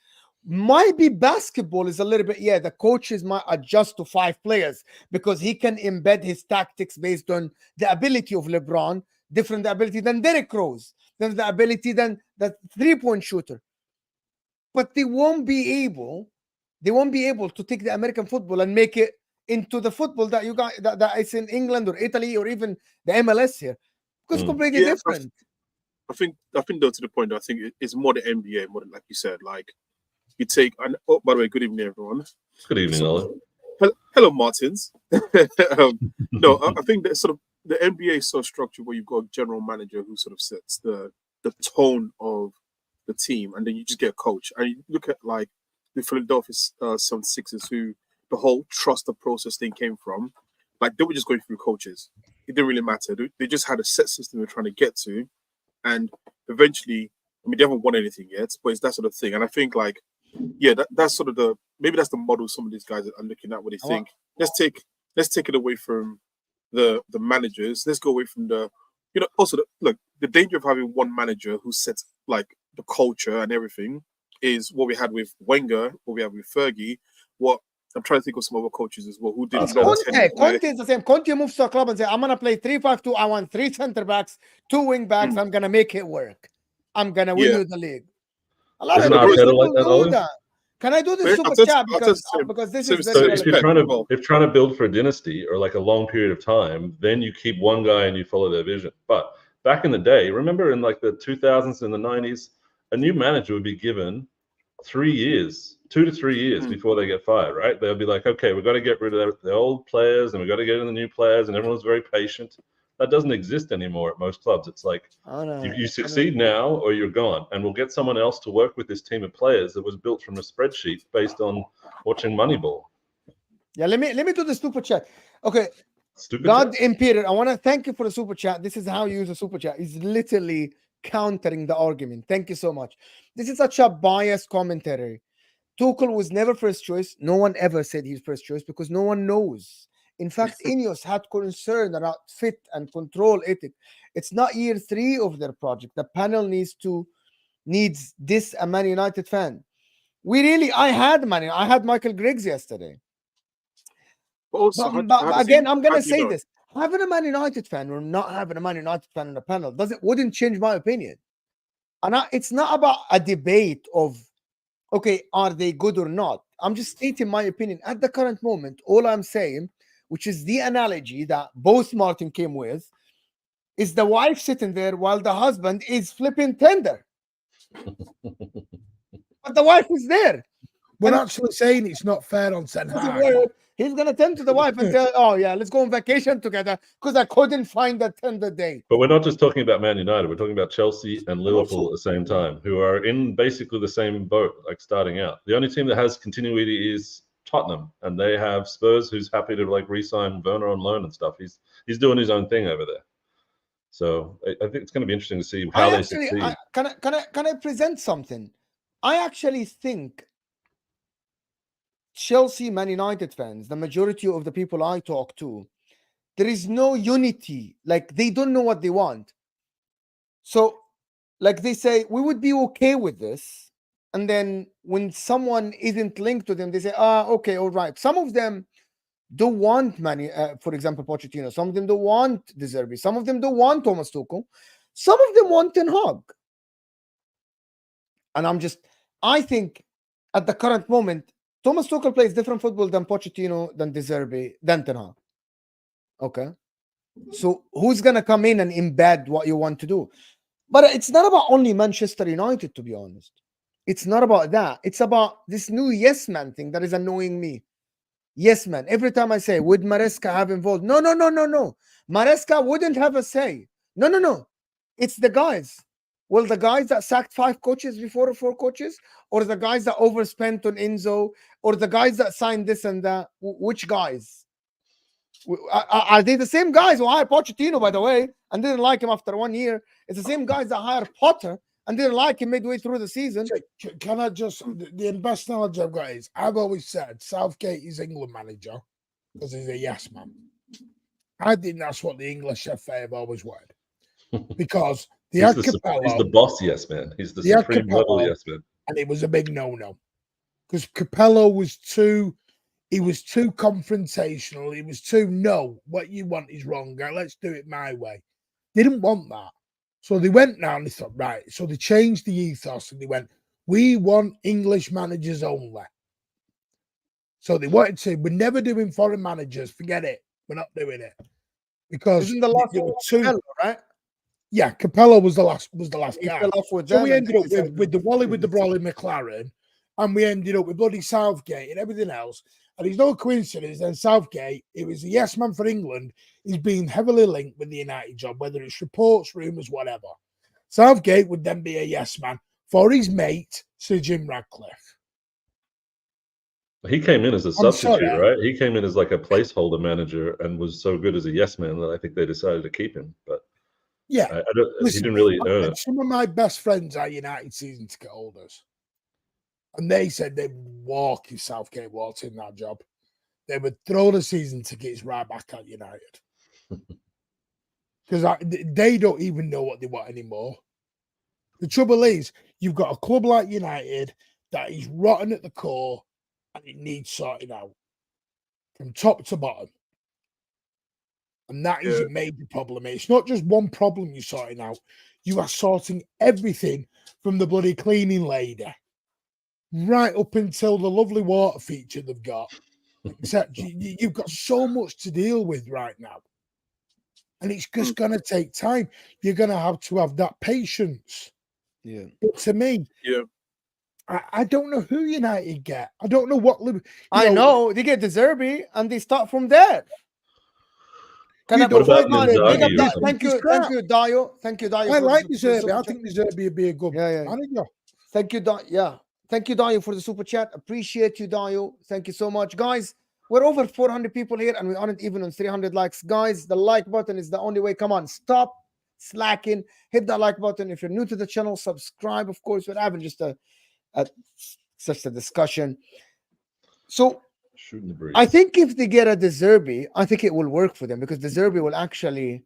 A: Might be basketball is a little bit, the coaches might adjust to 5 players because he can embed his tactics based on the ability of LeBron, different ability than Derrick Rose, than the ability than the 3-point shooter. But they won't be able to take the American football and make it into the football that you got that is in England or Italy or even the MLS here. Because it's completely different.
D: I think though, to the point, I think it's more the NBA, more than, like you said, like you take. And oh, by the way, good evening, everyone.
C: Good evening, Ollie.
D: Hello, Martins. No, I think that sort of the NBA is so structured where you've got a general manager who sort of sets the tone of the team, and then you just get a coach. And you look at like the Philadelphia 76ers, who the whole trust the process thing came from. Like they were just going through coaches. It didn't really matter. They just had a set system they're trying to get to, and eventually, I mean, they haven't won anything yet, but it's that sort of thing. And I think like, that's sort of maybe that's the model some of these guys are looking at, where they think let's take it away from the managers. Let's go away from also look, the danger of having one manager who sets like the culture and everything is what we had with Wenger, what we had with Fergie. What I'm trying to think of some other coaches as well who didn't know.
A: Conte is the same. Conte moves to a club and says, I'm going to play 3-5-2. I want 3 center backs, 2 wing backs. I'm going to make it work. I'm going to win you the league. A lot of people like do that. Can I do this super chat? Because this is
C: so if you're trying to build for a dynasty or like a long period of time, then you keep one guy and you follow their vision. But back in the day, remember in like the 2000s and the 90s, a new manager would be given 3 years, 2 to 3 years before they get fired, right? They'll be like, okay, we've got to get rid of the old players and we've got to get in the new players, and everyone's very patient. That doesn't exist anymore at most clubs. It's like you succeed now or you're gone, and we'll get someone else to work with this team of players that was built from a spreadsheet based on watching Moneyball.
A: Yeah, let me do the super chat. Okay, God Imperial, I want to thank you for the super chat. This is how you use a super chat. It's literally countering the argument. Thank you so much. This is such a biased commentary. Tuchel was never first choice. No one ever said he's first choice because no one knows. In fact, Ineos had concern about fit and control ethic. It's not year 3 of their project. The panel needs this a Man United fan. I had Michael Griggs yesterday. But again, I'm going to say this. Having a Man United fan or not having a Man United fan in the panel wouldn't change my opinion. And it's not about a debate of, okay, are they good or not? I'm just stating my opinion. At the current moment, all I'm saying, which is the analogy that both Martin came with, is the wife sitting there while the husband is flipping tender. But the wife is there.
B: We're actually saying it's not fair on Ten Hag.
A: He's going to tend to the wife and tell, oh, yeah, let's go on vacation together because I couldn't find that tender day.
C: But we're not just talking about Man United. We're talking about Chelsea and Liverpool at the same time, who are in basically the same boat, like starting out. The only team that has continuity is Tottenham, and they have Spurs, who's happy to like re-sign Werner on loan and stuff. He's doing his own thing over there. So I think it's going to be interesting to see how they succeed.
A: Can I present something? I actually think Chelsea, Man United fans, the majority of the people I talk to, there is no unity. Like they don't know what they want. So like they say, we would be okay with this. And then when someone isn't linked to them, they say, okay, all right. Some of them don't want for example, Pochettino. Some of them don't want De Zerbi. Some of them don't want Thomas Tuchel. Some of them want Ten Hag. And I think at the current moment, Thomas Tuchel plays different football than Pochettino, than De Zerbi, than Ten Hag. Okay? So who's going to come in and embed what you want to do? But it's not about only Manchester United, to be honest. It's not about that. It's about this new yes man thing that is annoying me. Yes man. Every time I say, would Maresca have involved? No. Maresca wouldn't have a say. No. It's the guys. Well, the guys that sacked 5 coaches before 4 coaches, or the guys that overspent on Enzo, or the guys that signed this and that? Which guys? Are they the same guys who hired Pochettino, by the way, and didn't like him after 1 year? It's the same guys that hired Potter and didn't like him midway through the season.
B: Can I just, the best knowledge I've got is, I've always said Southgate is England manager because he's a yes man. I think that's what the English FA have always wanted. Because he's
C: the boss yes man. He's the supreme level yes man.
B: And it was a big no-no. because Capello was too. He was too confrontational. He was too, no, what you want is wrong. Let's do it my way. Didn't want that. So they went now and they thought, right. So they changed the ethos and they went, we want English managers only. So they wanted to, we're never doing foreign managers. Forget it. We're not doing it. Because
A: Isn't the last
B: there
A: one
B: were two,
A: Capello, right?
B: yeah, Capello was the last
A: He
B: guy.
A: fell off with
B: So
A: them,
B: we
A: and
B: ended
A: then
B: up
A: they said,
B: with the Wally with the Brawley McLaren, and we ended up with bloody Southgate and everything else. And it's no coincidence then Southgate, it was a yes man for England, he's been heavily linked with the United job, whether it's reports, rumours, whatever. Southgate would then be a yes man for his mate, Sir Jim Ratcliffe.
C: He came in as a
B: I'm
C: substitute,
B: sorry.
C: right? He came in as like a placeholder manager and was so good as a yes man that I think they decided to keep him. But
B: Yeah.
C: I don't, he
B: Listen,
C: didn't really
B: I've
C: earn
B: had
C: it.
B: some of my best friends are United season ticket holders. And they said they'd walk if Southgate walked in that job. They would throw the season tickets right back at United. Because they don't even know what they want anymore. The trouble is, you've got a club like United that is rotten at the core and it needs sorting out from top to bottom. And that is your major problem. It's not just one problem you're sorting out. You are sorting everything from the bloody cleaning lady right up until the lovely water feature they've got. Except you've got so much to deal with right now. And it's just going to take time. You're going to have that patience.
A: yeah.
B: But to me, I don't know who United get. I don't know what.
A: I know they get the Zerbi and they start from there. Can I
C: What about
A: big up
C: Inzaghi or
A: that?
C: something?
A: Thank you, Dio. Thank you, Dio.
B: I
A: for
B: like
A: the
B: the Zerbi.
A: super
B: I
A: chat.
B: think the Zerbi would be a good manager.
A: Thank you, Dio. Yeah. Thank you, Dio, for the super chat. Appreciate you, Dio. Thank you so much. Guys, we're over 400 people here and we aren't even on 300 likes. Guys, the like button is the only way. Come on, stop slacking. Hit that like button. If you're new to the channel, subscribe. Of course, we're having just such a discussion. So
C: Shooting the breeze.
A: I think if they get a De Zerbi, I think it will work for them because De Zerbi will actually.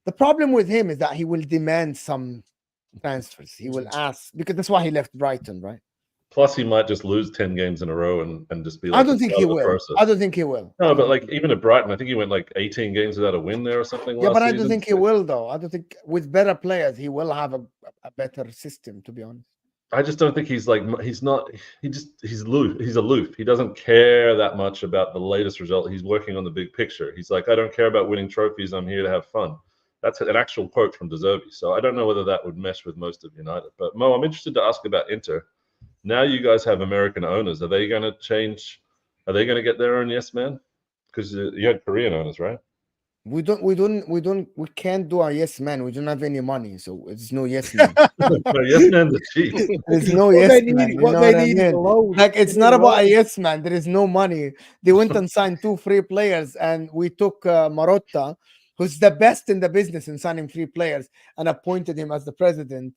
A: The problem with him is that he will demand some transfers. He will ask because that's why he left Brighton, right?
C: Plus, he might just lose 10 games in a row and just be like,
A: I don't think he will.
C: process.
A: I don't think he will.
C: No, but like even at Brighton, I think he went like 18 games without a win there or something.
A: Yeah,
C: last
A: but I
C: season.
A: don't think he will, though. I don't think with better players he will have a better system. To be honest,
C: I just don't think he's not. He's aloof. He's aloof. He doesn't care that much about the latest result. He's working on the big picture. He's like, I don't care about winning trophies. I'm here to have fun. That's an actual quote from De Zerbi. So I don't know whether that would mesh with most of United. But Mo, I'm interested to ask about Inter. Now you guys have American owners. Are they going to change? Are they going to get their own yes man? Because you had Korean owners, right?
A: we can't do our yes man. We don't have any money, so it's no yes man.
C: No, yes man's are cheap.
A: There's no
B: What
A: yes
B: they
A: man.
B: need,
A: You
B: what
A: know
B: they
A: what I
B: need is a
A: mean?
B: loan.
A: Like it's
B: They
A: not
B: need a
A: about a
B: loan.
A: yes man. There is no money. They went and signed 2 free players, and we took Marotta, who's the best in the business in signing free players, and appointed him as the president.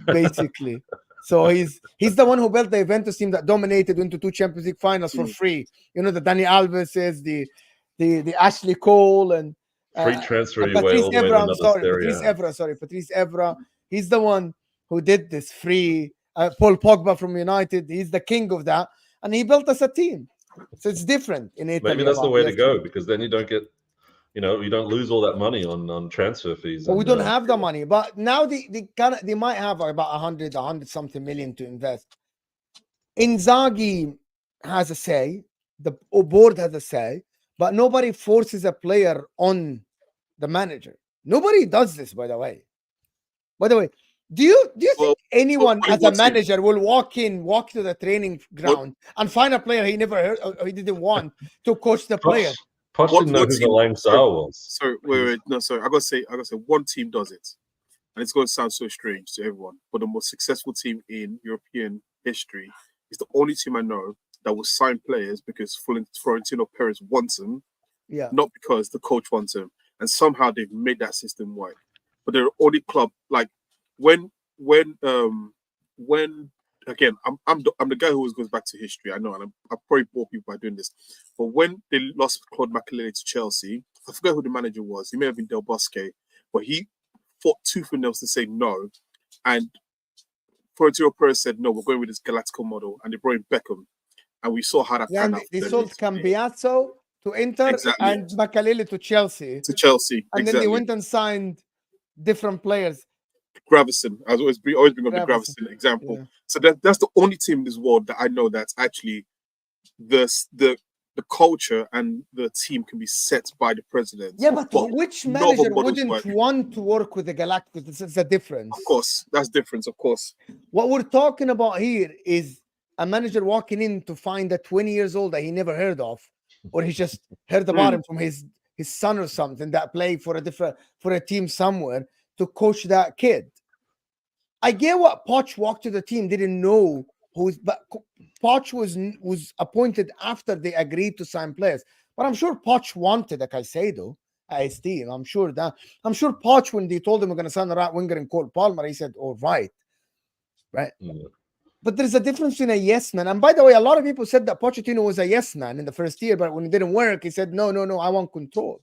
A: Basically, so he's the one who built the Juventus team that dominated into 2 Champions League finals for free. You know, the Dani Alves is the Ashley Cole and.
C: Free transfer
A: And
C: your way
A: Patrice
C: all the way to
A: Evra, I'm
C: another
A: sorry,
C: stereo.
A: Patrice Evra. He's the one who did this free. Paul Pogba from United. He's the king of that, and he built us a team. So it's different in Italy.
C: Maybe that's the way to go because then you don't get, you don't lose all that money on transfer fees.
A: Well, we don't have the money, but now they might have about 100 something million to invest. Inzaghi has a say. The board has a say, but nobody forces a player on the manager. Nobody does this, by the way. Do you think anyone as a manager will walk to the training ground and find a player he never heard or he didn't want to coach the player?
C: Poch didn't know who the Lang Sao was.
D: Sorry, wait. No, sorry. I gotta say, one team does it, and it's gonna sound so strange to everyone, but the most successful team in European history is the only team I know that will sign players because Florentino Perez wants them, not because the coach wants them. And somehow they've made that system work. But they're the only club like when again I'm the guy who always goes back to history. I know, and I probably bore people by doing this. But when they lost Claude Makélélé to Chelsea, I forget who the manager was. He may have been Del Bosque, but he fought tooth and nail to say no. And Florentino Perez said, no, we're going with this Galactical model, and they brought in Beckham, and we saw how that
A: Yeah,
D: panned
A: and
D: out.
A: they sold Cambiasso to Inter
D: Exactly.
A: and Makalele to Chelsea.
D: To Chelsea,
A: And
D: exactly.
A: then they went and signed different players.
D: Gravison. I always bring up the Gravison example.
A: Yeah.
D: So that's the only team in this world that I know that's actually the culture and the team can be set by the president.
A: Yeah, but which
D: no other
A: manager
D: models
A: wouldn't
D: work.
A: want to work with the Galacticos? This is the difference.
D: Of course, that's difference. Of course.
A: What we're talking about here is a manager walking in to find a 20 years old that he never heard of, or he just heard about him from his son or something that played for a team somewhere to coach that kid. I get what Poch walked to the team, didn't know but Poch was appointed after they agreed to sign players. But I'm sure Poch wanted a Caicedo at his team. I'm sure Poch, when they told him we're going to sign a right winger and Cole Palmer, he said, "All right." Mm-hmm. But there's a difference between a yes man. And by the way, a lot of people said that Pochettino was a yes man in the first year, but when it didn't work, he said, "No, I want control."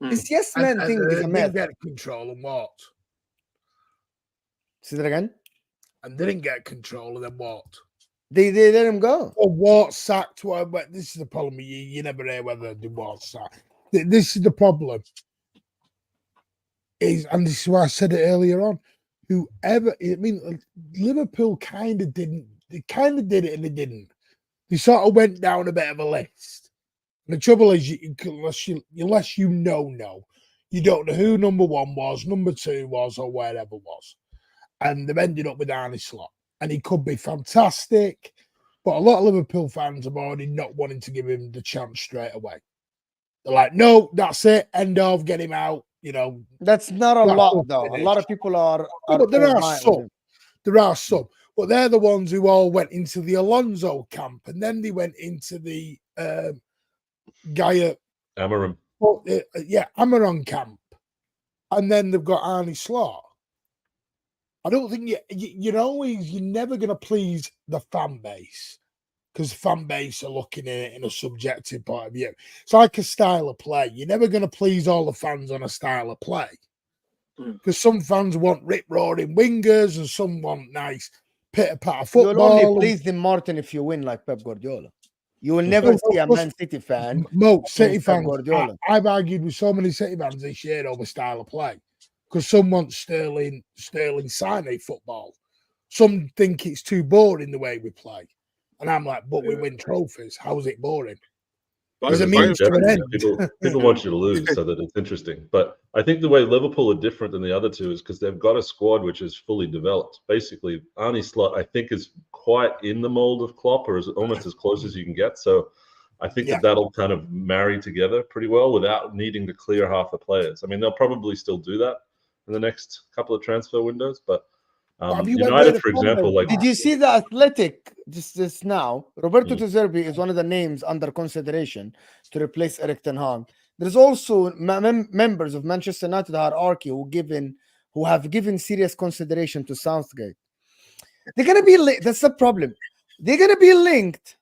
A: This yes man thing is a mess.
B: Didn't get control and what?
A: Say that again.
B: And didn't get control and then what?
A: They let him go.
B: Or what sacked? But this is the problem. You never hear whether they were sacked. This is the problem. And this is why I said it earlier on. Whoever, I mean, Liverpool kind of didn't. They kind of did it and they didn't. They sort of went down a bit of a list. And the trouble is, unless you know, you don't know who number 1 was, number 2 was, or wherever was. And they've ended up with Arne Slot. And he could be fantastic, but a lot of Liverpool fans are already not wanting to give him the chance straight away. They're like, no, that's it, end of, get him out.
A: That's not a lot, though. A lot of people are
B: but there are some. There are some. But they're the ones who all went into the Alonso camp, and then they went into the guy at
C: Amarim.
B: Amaron camp. And then they've got Arne Slot. I don't think you're never going to please the fan base, because fan base are looking at it in a subjective point of view. It's like a style of play. You're never going to please all the fans on a style of play, because some fans want rip-roaring wingers and some want nice pitter-patter football.
A: You'll only please Tim Martin if you win like Pep Guardiola. You will never see a Man City fan.
B: No, City fans. I've argued with so many City fans this year over style of play. Because some want Sterling Sane football. Some think it's too boring the way we play. And I'm like, but we win trophies. How is it boring? Does it mean
C: people want you to lose so that it's interesting. But I think the way Liverpool are different than the other two is because they've got a squad which is fully developed. Basically, Arne Slot, I think, is quite in the mold of Klopp, or is almost as close as you can get. So I think that'll kind of marry together pretty well without needing to clear half the players. I mean, they'll probably still do that in the next couple of transfer windows, but United, for example,
A: did you see the Athletic just now? Roberto De Zerbi is one of the names under consideration to replace Erik ten Hag. There's also members of Manchester United hierarchy who have given serious consideration to Southgate. They're gonna be that's the problem. They're gonna be linked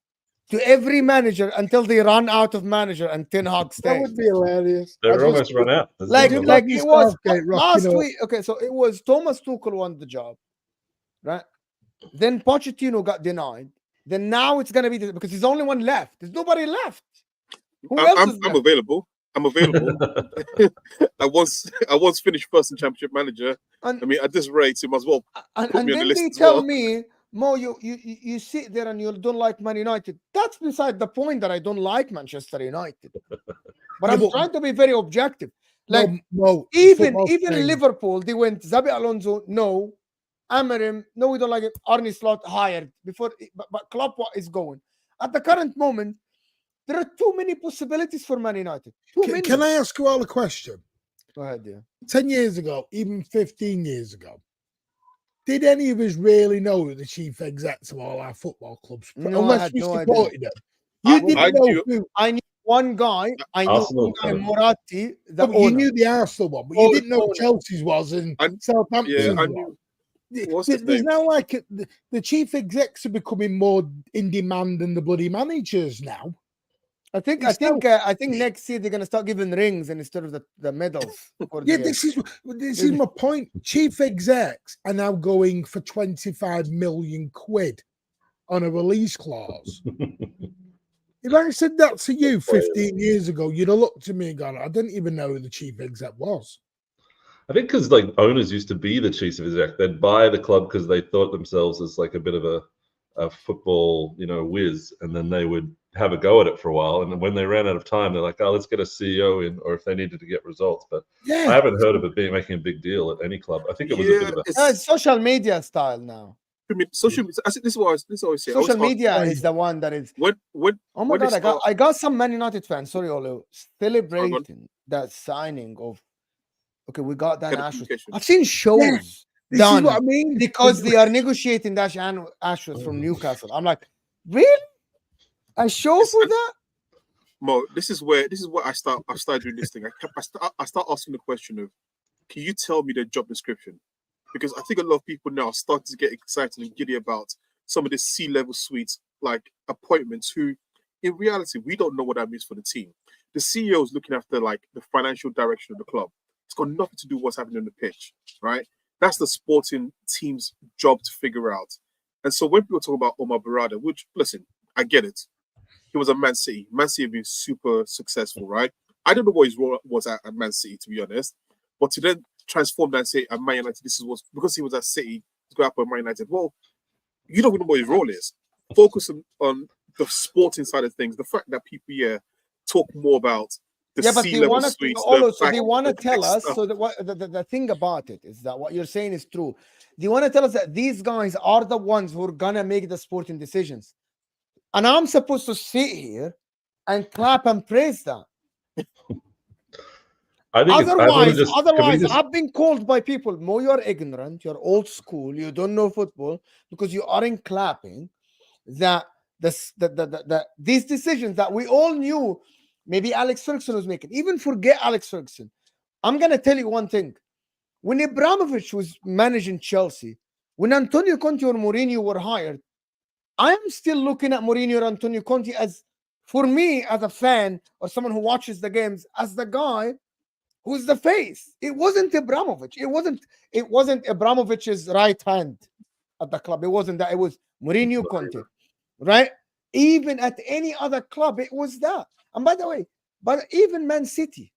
A: to every manager until they run out of manager and Ten Hag stays.
B: That would be hilarious.
C: They're almost run out.
A: Like it was last week. Okay, so it was Thomas Tuchel won the job, right? Then Pochettino got denied. Then now it's gonna be because he's the only one left. There's nobody left.
D: I'm available. I'm available. I once finished first in Championship manager. And, I mean, at this rate, you might as well put me on the list.
A: They tell me, Mo, you sit there and you don't like Man United. That's beside the point that I don't like Manchester United. But I'm trying to be very objective. Like even Liverpool, they went Xabi Alonso, no. Amarim, no, we don't like it. Arne Slot hired before, but Klopp is going. At the current moment, there are too many possibilities for Man United.
B: Can I ask you all a question?
A: Go ahead, yeah.
B: 10 years ago, even 15 years ago, did any of us really know who the chief execs of all our football clubs?
A: No,
B: unless we supported them. You didn't know who.
A: I knew one guy. I knew Moratti.
B: You knew the Arsenal one, but you didn't know Chelsea's was and Southampton.
D: Yeah, I knew.
B: There's now like the chief execs are becoming more in demand than the bloody managers now.
A: I think next year they're gonna start giving rings instead of the medals.
B: Yeah, this is my point. Chief execs are now going for 25 million quid on a release clause. If I said that to you 15 years ago, you'd have looked at me and gone, I didn't even know who the chief exec was.
C: I think because like owners used to be the chiefs of exec, they'd buy the club because they thought themselves as like a bit of a football, whiz, and then they would have a go at it for a while. And then when they ran out of time, they're like, oh, let's get a CEO in, or if they needed to get results. But I haven't heard of it making a big deal at any club. I think it was a bit of
A: it's social media style now.
D: I mean, social media. This is what I always say.
A: Social media is the one that is.
D: When
A: oh my God! I got some Man United fans. Sorry, Olu, celebrating that signing of. Okay, we got Dan Ashworth. I've seen shows done.
B: What I mean,
A: because they are negotiating Dan Ashworth from Newcastle. I'm like, really? A show for that?
D: Mo, this is what I started doing this thing. I start asking the question of, can you tell me the job description? Because I think a lot of people now are starting to get excited and giddy about some of the C-level suites, like appointments, who in reality, we don't know what that means for the team. The CEO is looking after like the financial direction of the club. It's got nothing to do with what's happening on the pitch, right? That's the sporting team's job to figure out. And so when people talk about Omar Barada, which, listen, I get it. He was at Man City. Man City have been super successful, right? I don't know what his role was at Man City, to be honest. But to then transform that and say at Man United, this is what, because he was at City, he's going up at Man United. Well, you don't know what his role is. Focus on the sporting side of things. The fact that people here talk more about the C-level suites.
A: So they want to tell us. So the thing about it is that what you're saying is true. They want to tell us that these guys are the ones who are gonna make the sporting decisions, and I'm supposed to sit here and clap and praise that. Otherwise, I've been called by people, Mo, you're ignorant, you're old school, you don't know football because you aren't clapping that these decisions that we all knew maybe Alex Ferguson was making. Even forget Alex Ferguson. I'm going to tell you one thing. When Abramovich was managing Chelsea, when Antonio Conte or Mourinho were hired, I am still looking at Mourinho or Antonio Conte as, for me, as a fan or someone who watches the games, as the guy who's the face. It wasn't Abramovich. It wasn't Abramovich's right hand at the club. It wasn't that. It was Mourinho, Conte, right? Even at any other club, it was that. And by the way, but even Man City,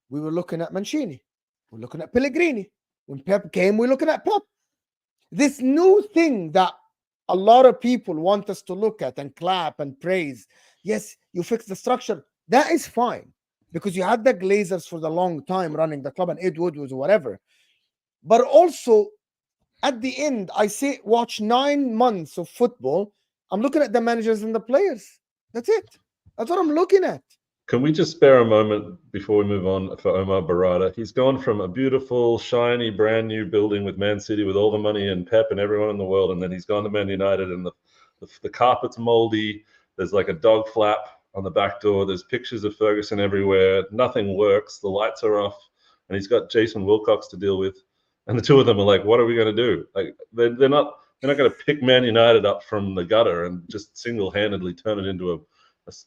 A: we were looking at Mancini. We're looking at Pellegrini. When Pep came, we're looking at Pep. This new thing that a lot of people want us to look at and clap and praise. Yes, you fix the structure. That is fine. Because you had the Glazers for the long time running the club and Ed Woodward or whatever. But also, at the end, I say watch 9 months of football. I'm looking at the managers and the players. That's it. That's what I'm looking at.
C: Can we just spare a moment before we move on for Omar Barada? He's gone from a beautiful, shiny, brand new building with Man City with all the money and Pep and everyone in the world, and then he's gone to Man United and the carpet's moldy. There's like a dog flap on the back door. There's pictures of Ferguson everywhere. Nothing works. The lights are off, and he's got Jason Wilcox to deal with. And the two of them are like, "What are we going to do?" Like they're not going to pick Man United up from the gutter and just single-handedly turn it into a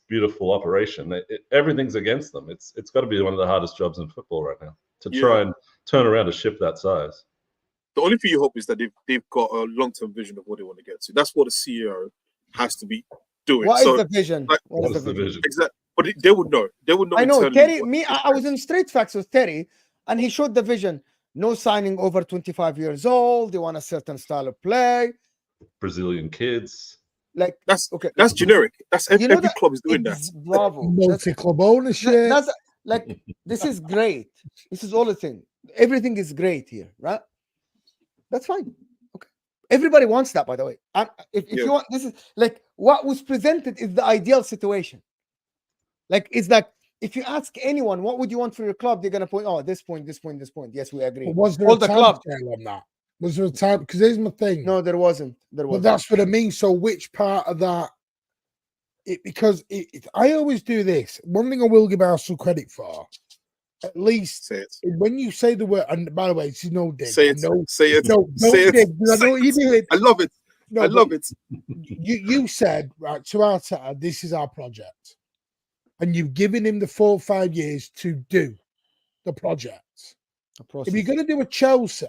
C: beautiful operation. Everything's against them. It's got to be one of the hardest jobs in football right now to try and turn around a ship that size.
D: The only thing you hope is that they've got a long-term vision of what they want to get to. That's what the CEO has to be doing.
A: What is the vision?
C: Like, what is the vision?
D: Exactly. But they would know. They would know.
A: I know. Terry, I was in Straight Facts with Terry, and he showed the vision. No signing over 25 years old. They want a certain style of play.
C: Brazilian kids.
A: Like
D: that's okay. That's generic. That's every club is doing that.
A: Bravo.
B: Multi-club ownership.
A: That's like this is great. This is all the thing. Everything is great here, right? That's fine. Okay. Everybody wants that, by the way. And if you want, this is like what was presented is the ideal situation. Like it's like if you ask anyone, what would you want for your club? They're gonna point, oh, this point, this point, this point. Yes, we agree.
B: But was there
A: all
B: a
A: the
B: time
A: club
B: scale on that? Was there a time? Because here's my thing.
A: No, there wasn't.
B: But that's what I mean. So which part of that? I always do this. One thing I will give Arsenal credit for, at least when you say the word. And by the way, it's no dig.
D: Say it. Say it.
B: No,
D: say it.
B: Dig. I know you do it.
D: I love it. No, I love it.
B: You said right to Arteta, this is our project. and you've given him the 4 or 5 years to do the project. If you're going to do a Chelsea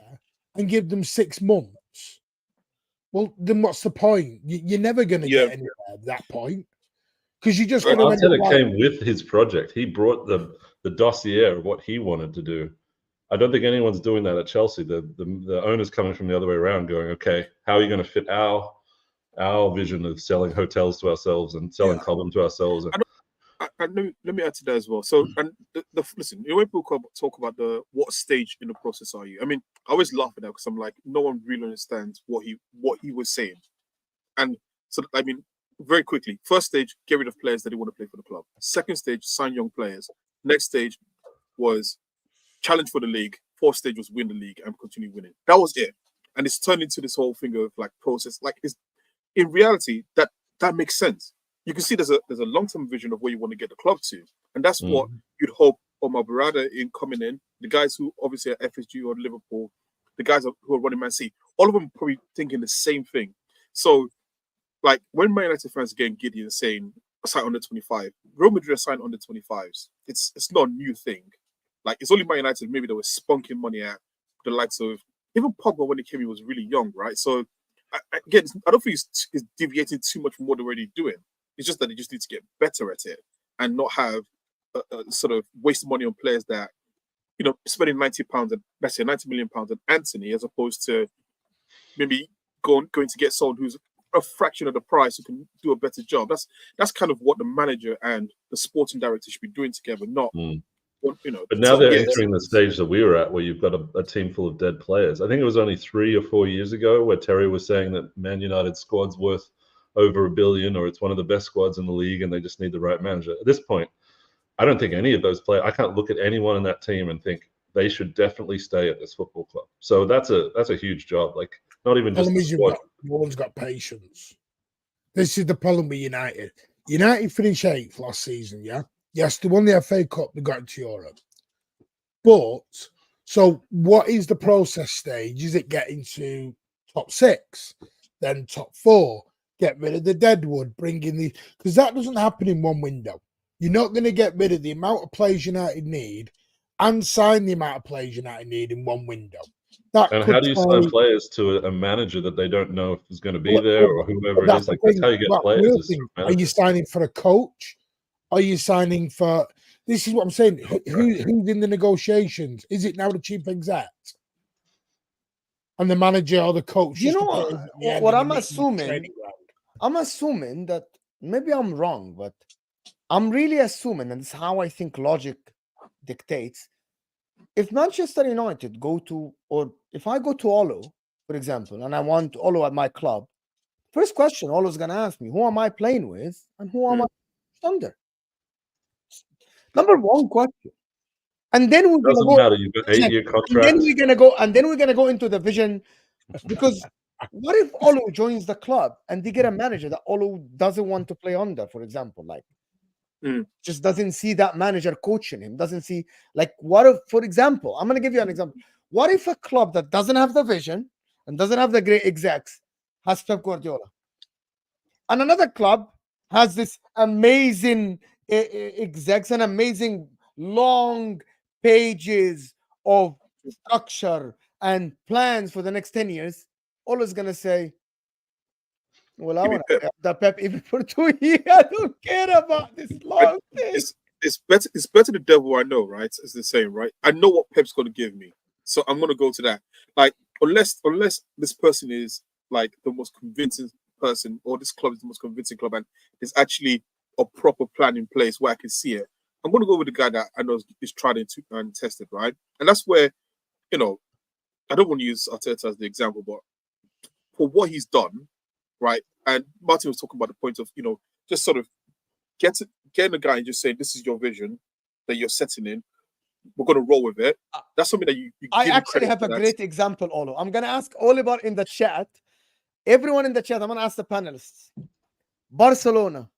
B: and give them 6 months, well, then what's the point? You're never going to get anywhere at that point, because you're just going to.
C: Arteta came with his project. He brought the dossier of what he wanted to do. I don't think anyone's doing that at Chelsea. The owner's coming from the other way around, going, okay, how are you going to fit our vision of selling hotels to ourselves and selling Cobham to ourselves?
D: And let me add to that as well. So, and listen, when people talk about what stage in the process are you? I mean, I always laugh at that because I'm like, no one really understands what he was saying. And so, I mean, very quickly, first stage, get rid of players that didn't want to play for the club. Second stage, sign young players. Next stage was challenge for the league. Fourth stage was win the league and continue winning. That was it. And it's turned into this whole thing of like process. Like, it's in reality that makes sense. You can see there's a long-term vision of where you want to get the club to, and that's what you'd hope Omar Barada in coming in. The guys who obviously are FSG or Liverpool, the guys who are running Man City, all of them are probably thinking the same thing. So, like when Man United fans are getting giddy and saying sign under 25, Real Madrid are signed under 25s. It's not a new thing. Like, it's only Man United maybe that were spunking money at the likes of even Pogba when he came. He was really young, right? So again, I don't think he's deviating too much from what they're already doing. It's just that they just need to get better at it and not have sort of waste money on players that, you know, spending £90 and let's say £90 million on Anthony, as opposed to maybe going to get someone who's a fraction of the price who can do a better job. That's kind of what the manager and the sporting director should be doing together, not you know.
C: But now they're entering the stage that we were at, where you've got a team full of dead players. I think it was only 3 or 4 years ago where Terry was saying that Man United's squad's worth over $1 billion, or it's one of the best squads in the league, and they just need the right manager. At this point, I don't think any of those players. I can't look at anyone in that team and think they should definitely stay at this football club. So that's a huge job. Like, not even just the squad.
B: No one's got patience. This is the problem with United. United finished 8th last season. Yeah, yes, they won the FA Cup. They got into Europe. But so, what is the process stage? Is it getting to top 6, then top 4? Get rid of the deadwood, bring in the, because that doesn't happen in one window. You're not going to get rid of the amount of players United need and sign the amount of players United need in one window.
C: And how do you sign players to a manager that they don't know if is going to be there or whoever it is? Like, that's how you get players.
B: Are you signing for a coach? Are you signing for? This is what I'm saying. Who's in the negotiations? Is it now the chief exec? And the manager or the coach?
A: You know what I'm assuming? I'm assuming that maybe I'm wrong, but I'm really assuming, and it's how I think logic dictates. If Manchester United go to, or if I go to Olo, for example, and I want Olo at my club, first question Olo's going to ask me, who am I playing with and who am I under? Number one question. And then we're going to go.
C: Doesn't matter. You've got 8-year contracts.
A: And then we're going to go into the vision, because what if Olo joins the club and they get a manager that Olo doesn't want to play under, for example, like just doesn't see that manager coaching him, doesn't see, like, what if, for example, I'm going to give you an example. What if a club that doesn't have the vision and doesn't have the great execs has Pep Guardiola, and another club has this amazing execs and amazing long pages of structure and plans for the next 10 years? Olo's going to say, well, I want to have the Pep even for 2 years. I don't care about this long thing.
D: It's better the devil I know, right? As they say, right? I know what Pep's going to give me, so I'm going to go to that. Like, unless this person is like the most convincing person, or this club is the most convincing club, and there's actually a proper plan in place where I can see it, I'm going to go with the guy that I know is tried and tested, right? And that's where, you know, I don't want to use Arteta as the example, but for what he's done, right? And Martin was talking about the point of, you know, just sort of getting the guy and just saying, this is your vision that you're setting in. We're going to roll with it. That's something that you
A: I actually have a great example, Olo. I'm going to ask Oliver in the chat. Everyone in the chat, I'm going to ask the panelists. Barcelona,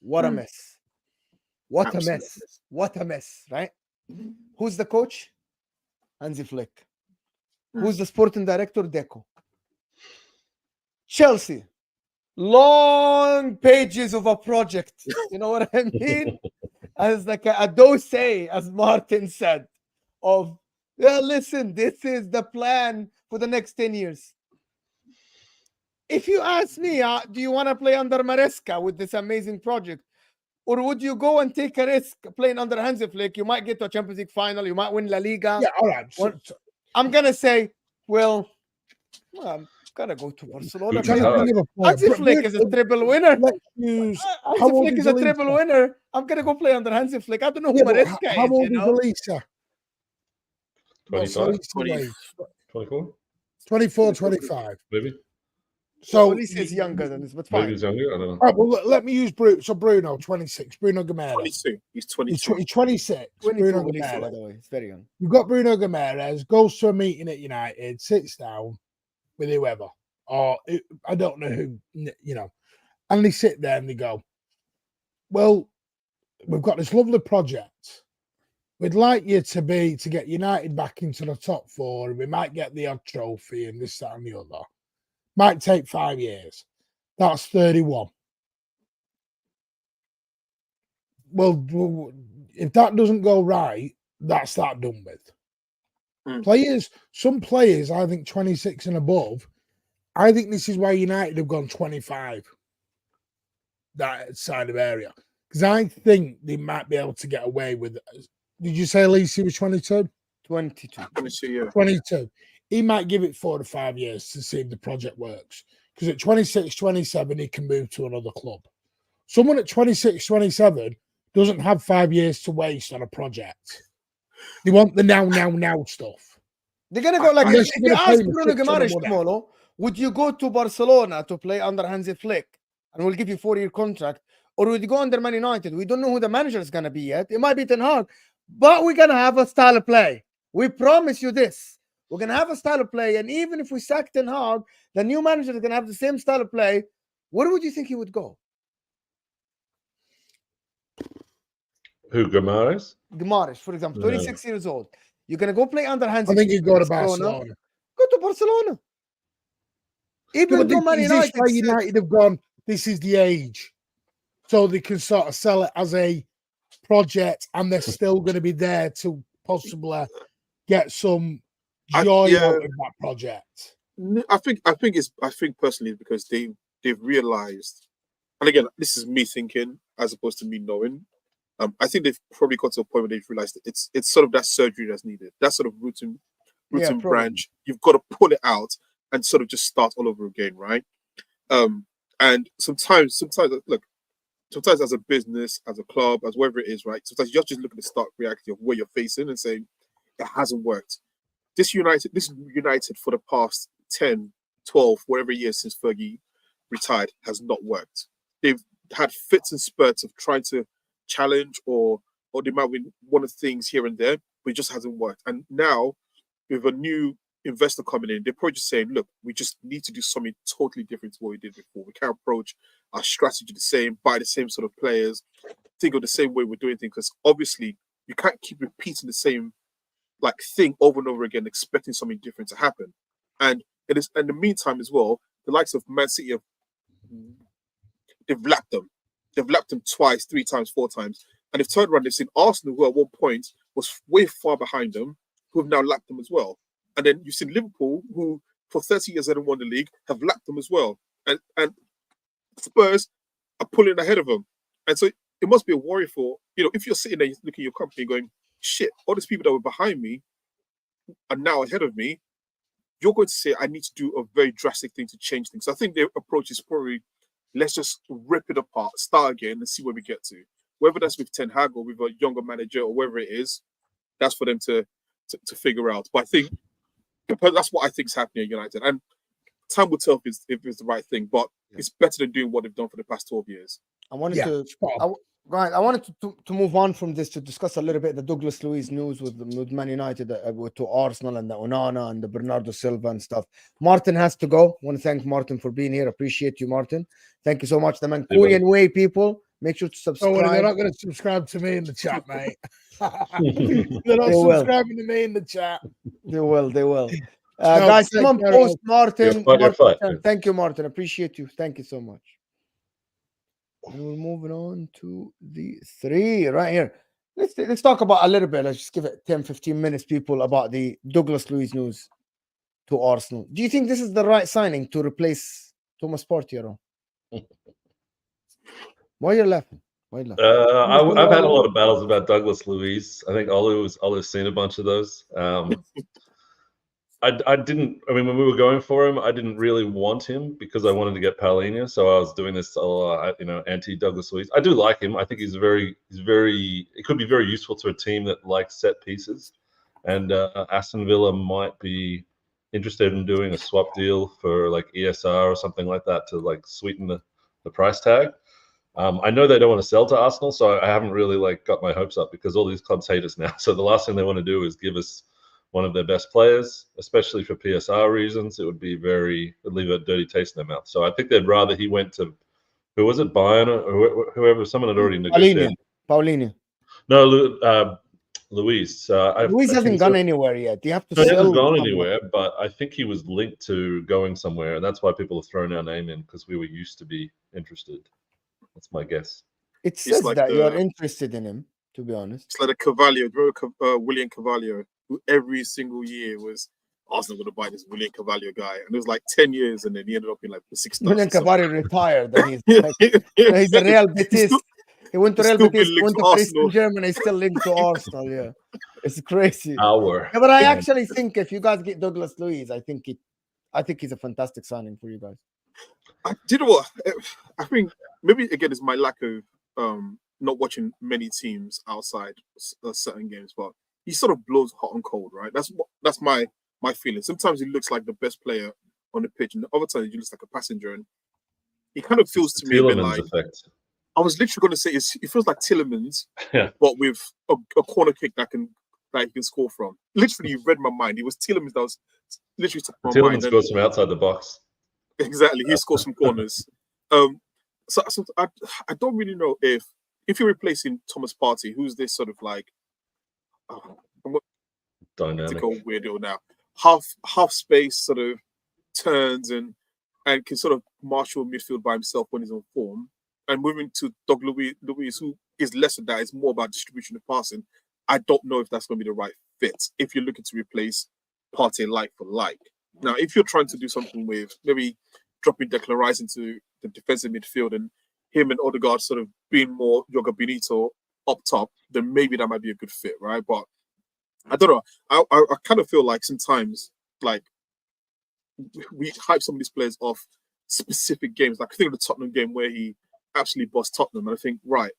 A: what a mess. What a mess. What a mess, right? Who's the coach? Hansi Flick. Who's the sporting director? Deco. Chelsea. Long pages of a project. You know what I mean? as like a dose, as Martin said, of yeah, listen, this is the plan for the next 10 years. If you ask me, do you want to play under Maresca with this amazing project? Or would you go and take a risk playing under Hansi Flick? You might get to a Champions League final, you might win La Liga.
B: Yeah, all right.
A: I'm going to say, well, I'm going to go to Barcelona. Hansi Flick is a treble winner. Hansi Flick is a treble winner. I'm going to go play under Hansi Flick. I don't know who Maresca is.
B: How old is Elisa?
C: 25? 24?
B: 24, 25.
C: Maybe.
A: So at least he's younger than this, but fine.
C: Maybe he's younger. I don't know.
B: All right, well, let me use Bruno. So Bruno, 26. Bruno Gamera.
D: 22. He's 22.
B: He's 26.
A: 22,
B: Bruno
A: by
B: Gamera.
A: the way. It's very young.
B: You've got Bruno Gamera, goes to a meeting at United, sits down with whoever, or I don't know who, and they sit there and they go, well, we've got this lovely project. We'd like you to get United back into the top four, and we might get the odd trophy and this, that, and the other. Might take 5 years. That's 31. Well, if that doesn't go right, that's that done with. Some players, I think 26 and above, I think this is why United have gone 25, that side of area. Because I think they might be able to get away with it. Did you say Elise was 22?
A: 22.
D: 22, yeah.
B: 22. He might give it 4 to 5 years to see if the project works. Because at 26, 27, he can move to another club. Someone at 26, 27 doesn't have 5 years to waste on a project. They want the now stuff.
A: They're going to go like, if you ask Bruno Guimaraes, would you go to Barcelona to play under Hansi Flick and we'll give you a 4-year contract? Or would you go under Man United? We don't know who the manager is going to be yet. It might be Ten Hag. But we're going to have a style of play. We promise you this. We're going to have a style of play. And even if we sack Ten Hag, the new manager is going to have the same style of play. Where would you think he would go?
C: Who, Guimaraes?
A: Guimaraes, for example, 26 years old. You're going to go play under Hansi.
B: I think he'd go to Barcelona.
A: Go to Barcelona. Even though Man United,
B: United have gone, this is the age. So they can sort of sell it as a project, and they're still going to be there to possibly get some joy out of that project.
D: I think personally because they've realized, and again, this is me thinking as opposed to me knowing. I think they've probably got to a point where they've realized that it's sort of that surgery that's needed, that sort of root and branch. You've got to pull it out and sort of just start all over again, right? And sometimes, look. Sometimes as a business, as a club, as whatever it is, right? Sometimes you just look at the stark reality of where you're facing and saying, it hasn't worked. This United for the past 10, 12, whatever years since Fergie retired has not worked. They've had fits and spurts of trying to challenge or they might win one of the things here and there, but it just hasn't worked. And now, with a new investor coming in, they're probably just saying, look, we just need to do something totally different to what we did before. We can't approach our strategy the same, buy the same sort of players, think of the same way we're doing things, because obviously you can't keep repeating the same thing over and over again, expecting something different to happen. And it is in the meantime as well, the likes of Man City they've lapped them. They've lapped them twice, 3 times, 4 times. And they've turned around, they've seen Arsenal, who at one point was way far behind them, who have now lapped them as well. And then you've seen Liverpool, who for 30 years hadn't won the league, have lapped them as well. And Spurs are pulling ahead of them. And so it must be a worry for, if you're sitting there looking at your company going, shit, all these people that were behind me are now ahead of me. You're going to say, I need to do a very drastic thing to change things. So I think their approach is probably, let's just rip it apart, start again and see where we get to. Whether that's with Ten Hag or with a younger manager or whatever it is, that's for them to figure out. But I think that's what I think is happening at United. And time will tell if it's the right thing, but it's better than doing what they've done for the past 12 years.
A: I wanted to move on from this to discuss a little bit the Douglas Luiz news with Man United, to Arsenal and the Onana and the Bernardo Silva and stuff. Martin has to go. I want to thank Martin for being here. Appreciate you, Martin. Thank you so much. The Mancunian way, people. Make sure to subscribe.
B: They're not going to subscribe to me in the chat, mate. They're not subscribing to me in the chat.
A: They will. Guys, come on, post Martin.
C: You're fine.
A: Thank you, Martin. Appreciate you. Thank you so much. And we're moving on to the 3 right here. Let's talk about a little bit. Let's just give it 10, 15 minutes, people, about the Douglas Luiz news to Arsenal. Do you think this is the right signing to replace Thomas Partey? Why are you laughing?
C: I've had a lot of battles about Douglas Luiz. I think Olu's seen a bunch of those. I didn't. I mean, when we were going for him, I didn't really want him because I wanted to get Paulinho. So I was doing this, anti Douglas Luiz. I do like him. I think he's very. It could be very useful to a team that likes set pieces, and Aston Villa might be interested in doing a swap deal for like ESR or something like that to like sweeten the price tag. I know they don't want to sell to Arsenal, so I haven't really like got my hopes up because all these clubs hate us now. So the last thing they want to do is give us one of their best players, especially for PSR reasons. It would leave a dirty taste in their mouth. So I think they'd rather he went to, who was it, Bayern or whoever? Someone had already negotiated.
A: Paulinho.
C: No, Luiz.
A: Luiz hasn't gone anywhere yet. You have to.
C: He hasn't gone anywhere, but I think he was linked to going somewhere, and that's why people have thrown our name in because we were used to be interested. That's my guess.
A: It says like that you're interested in him, to be honest.
D: It's like a Carvalho, William Carvalho, who every single year was Arsenal going to buy this William Carvalho guy, and it was like 10 years, and then he ended up in like the 6.
A: William Carvalho retired, and he's a Real Betis. He went to Real Betis, went to Preston, Germany, still linked to Arsenal. Yeah, it's crazy.
C: Yeah,
A: but I actually think if you guys get Douglas Luiz, I think he's a fantastic signing for you guys.
D: Do you know what? I think maybe again it's my lack of not watching many teams outside certain games, but he sort of blows hot and cold, right? That's my feeling. Sometimes he looks like the best player on the pitch, and other times he looks like a passenger. And he kind of feels to me a bit like
C: effect.
D: I was literally going to say it feels like Tielemans,
C: yeah,
D: but with a corner kick that he can score from. Literally, you read my mind. It was Tielemans that was literally took my mind.
C: Tielemans scores from outside the box.
D: Exactly, he scores some corners. So I don't really know if you're replacing Thomas Partey, who's this sort of like
C: dynamic
D: weirdo now, half space sort of turns and can sort of marshal midfield by himself when he's on form, and moving to Douglas Luiz, who is less of that, it's more about distribution and passing. I don't know if that's going to be the right fit if you're looking to replace Partey like for like. Now, if you're trying to do something with maybe dropping Declan Rice into the defensive midfield and him and Odegaard sort of being more Yoga Benito up top, then maybe that might be a good fit, right? But I don't know. I kind of feel like sometimes like we hype some of these players off specific games. Like I think of the Tottenham game where he absolutely bossed Tottenham, and I think, right,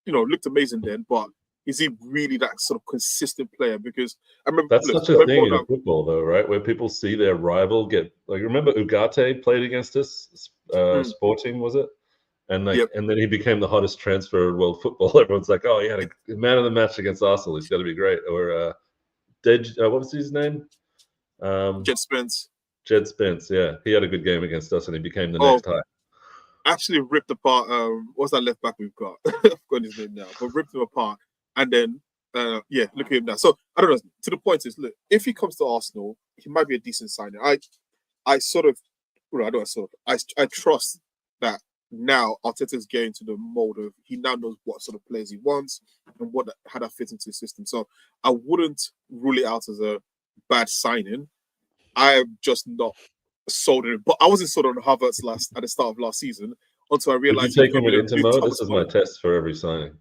D: looked amazing then, but is he really that sort of consistent player? Because I remember
C: that's such a thing in football, though, right? Where people see their rival get like. Remember, Ugarte played against us, Sporting, was it? And and then he became the hottest transfer in world football. Everyone's like, "Oh, he had a man of the match against Arsenal. He's got to be great." Or what was his name?
D: Jed Spence.
C: Jed Spence, yeah, he had a good game against us, and he became the next high.
D: Actually, ripped apart. What's that left back we've got? I've got his name now, but ripped him apart. And then, look at him now. So, I don't know. To the point is, look, if he comes to Arsenal, he might be a decent signing. I trust that now Arteta's getting to the mode of he now knows what sort of players he wants and how that fits into the system. So, I wouldn't rule it out as a bad signing. I am just not sold on it. But I wasn't sold on Havertz at the start of last season until I realized.
C: Did you take him into mode? This is my test for every signing.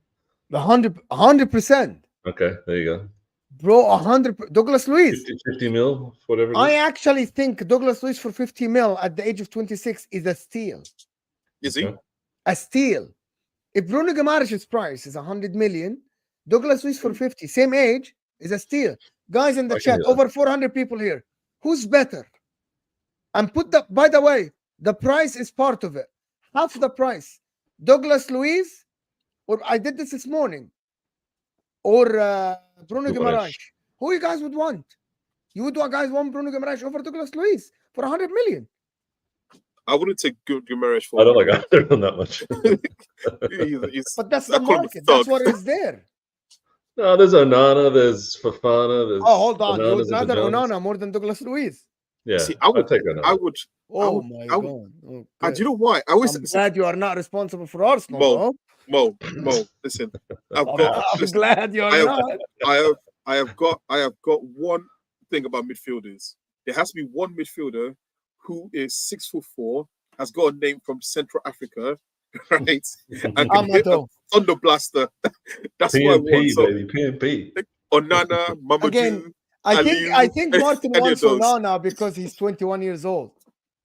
A: 100%.
C: Okay, there you go.
A: Bro, 100. Douglas Luiz.
C: 50 mil, whatever.
A: I actually think Douglas Luiz for 50 mil at the age of 26 is a steal.
D: Is he?
A: A steal. If Bruno Guimaraes' price is 100 million, Douglas Luiz for 50, same age, is a steal. Guys in the chat, over 400 people here. Who's better? And by the way, the price is part of it. Half the price. Douglas Luiz, or I did this morning, or Bruno Guimaraes. Who you guys would want? You would guys want Bruno Guimaraes over Douglas Luiz for 100 million?
D: I wouldn't take Guimaraes for.
C: I don't like either on that much.
A: But that's the market. That's what is there.
C: No, there's Onana, there's Fofana. There's
A: hold on. You would rather Onana more than Douglas Luiz?
C: Yeah,
D: See, I would
C: I'd take Onana.
D: I would.
A: Oh my god!
D: And
A: Okay.
D: do you know why? I always
A: I'm glad you are not responsible for Arsenal,
D: Mo.
A: bro.
D: Mo. Listen, I've
A: I'm
D: got. Listen,
A: glad you are
D: I have,
A: not.
D: I have got one thing about midfielders. There has to be one midfielder who is 6'4", has got a name from Central Africa, right? And can hit a
A: Amato.
D: thunder blaster. That's what I want.
C: PMP,
D: So
C: baby, PMP.
D: Onana, Mamadou,
A: Again, I
D: Aliou,
A: think Martin
D: any
A: wants
D: of those.
A: Onana because he's 21 years old.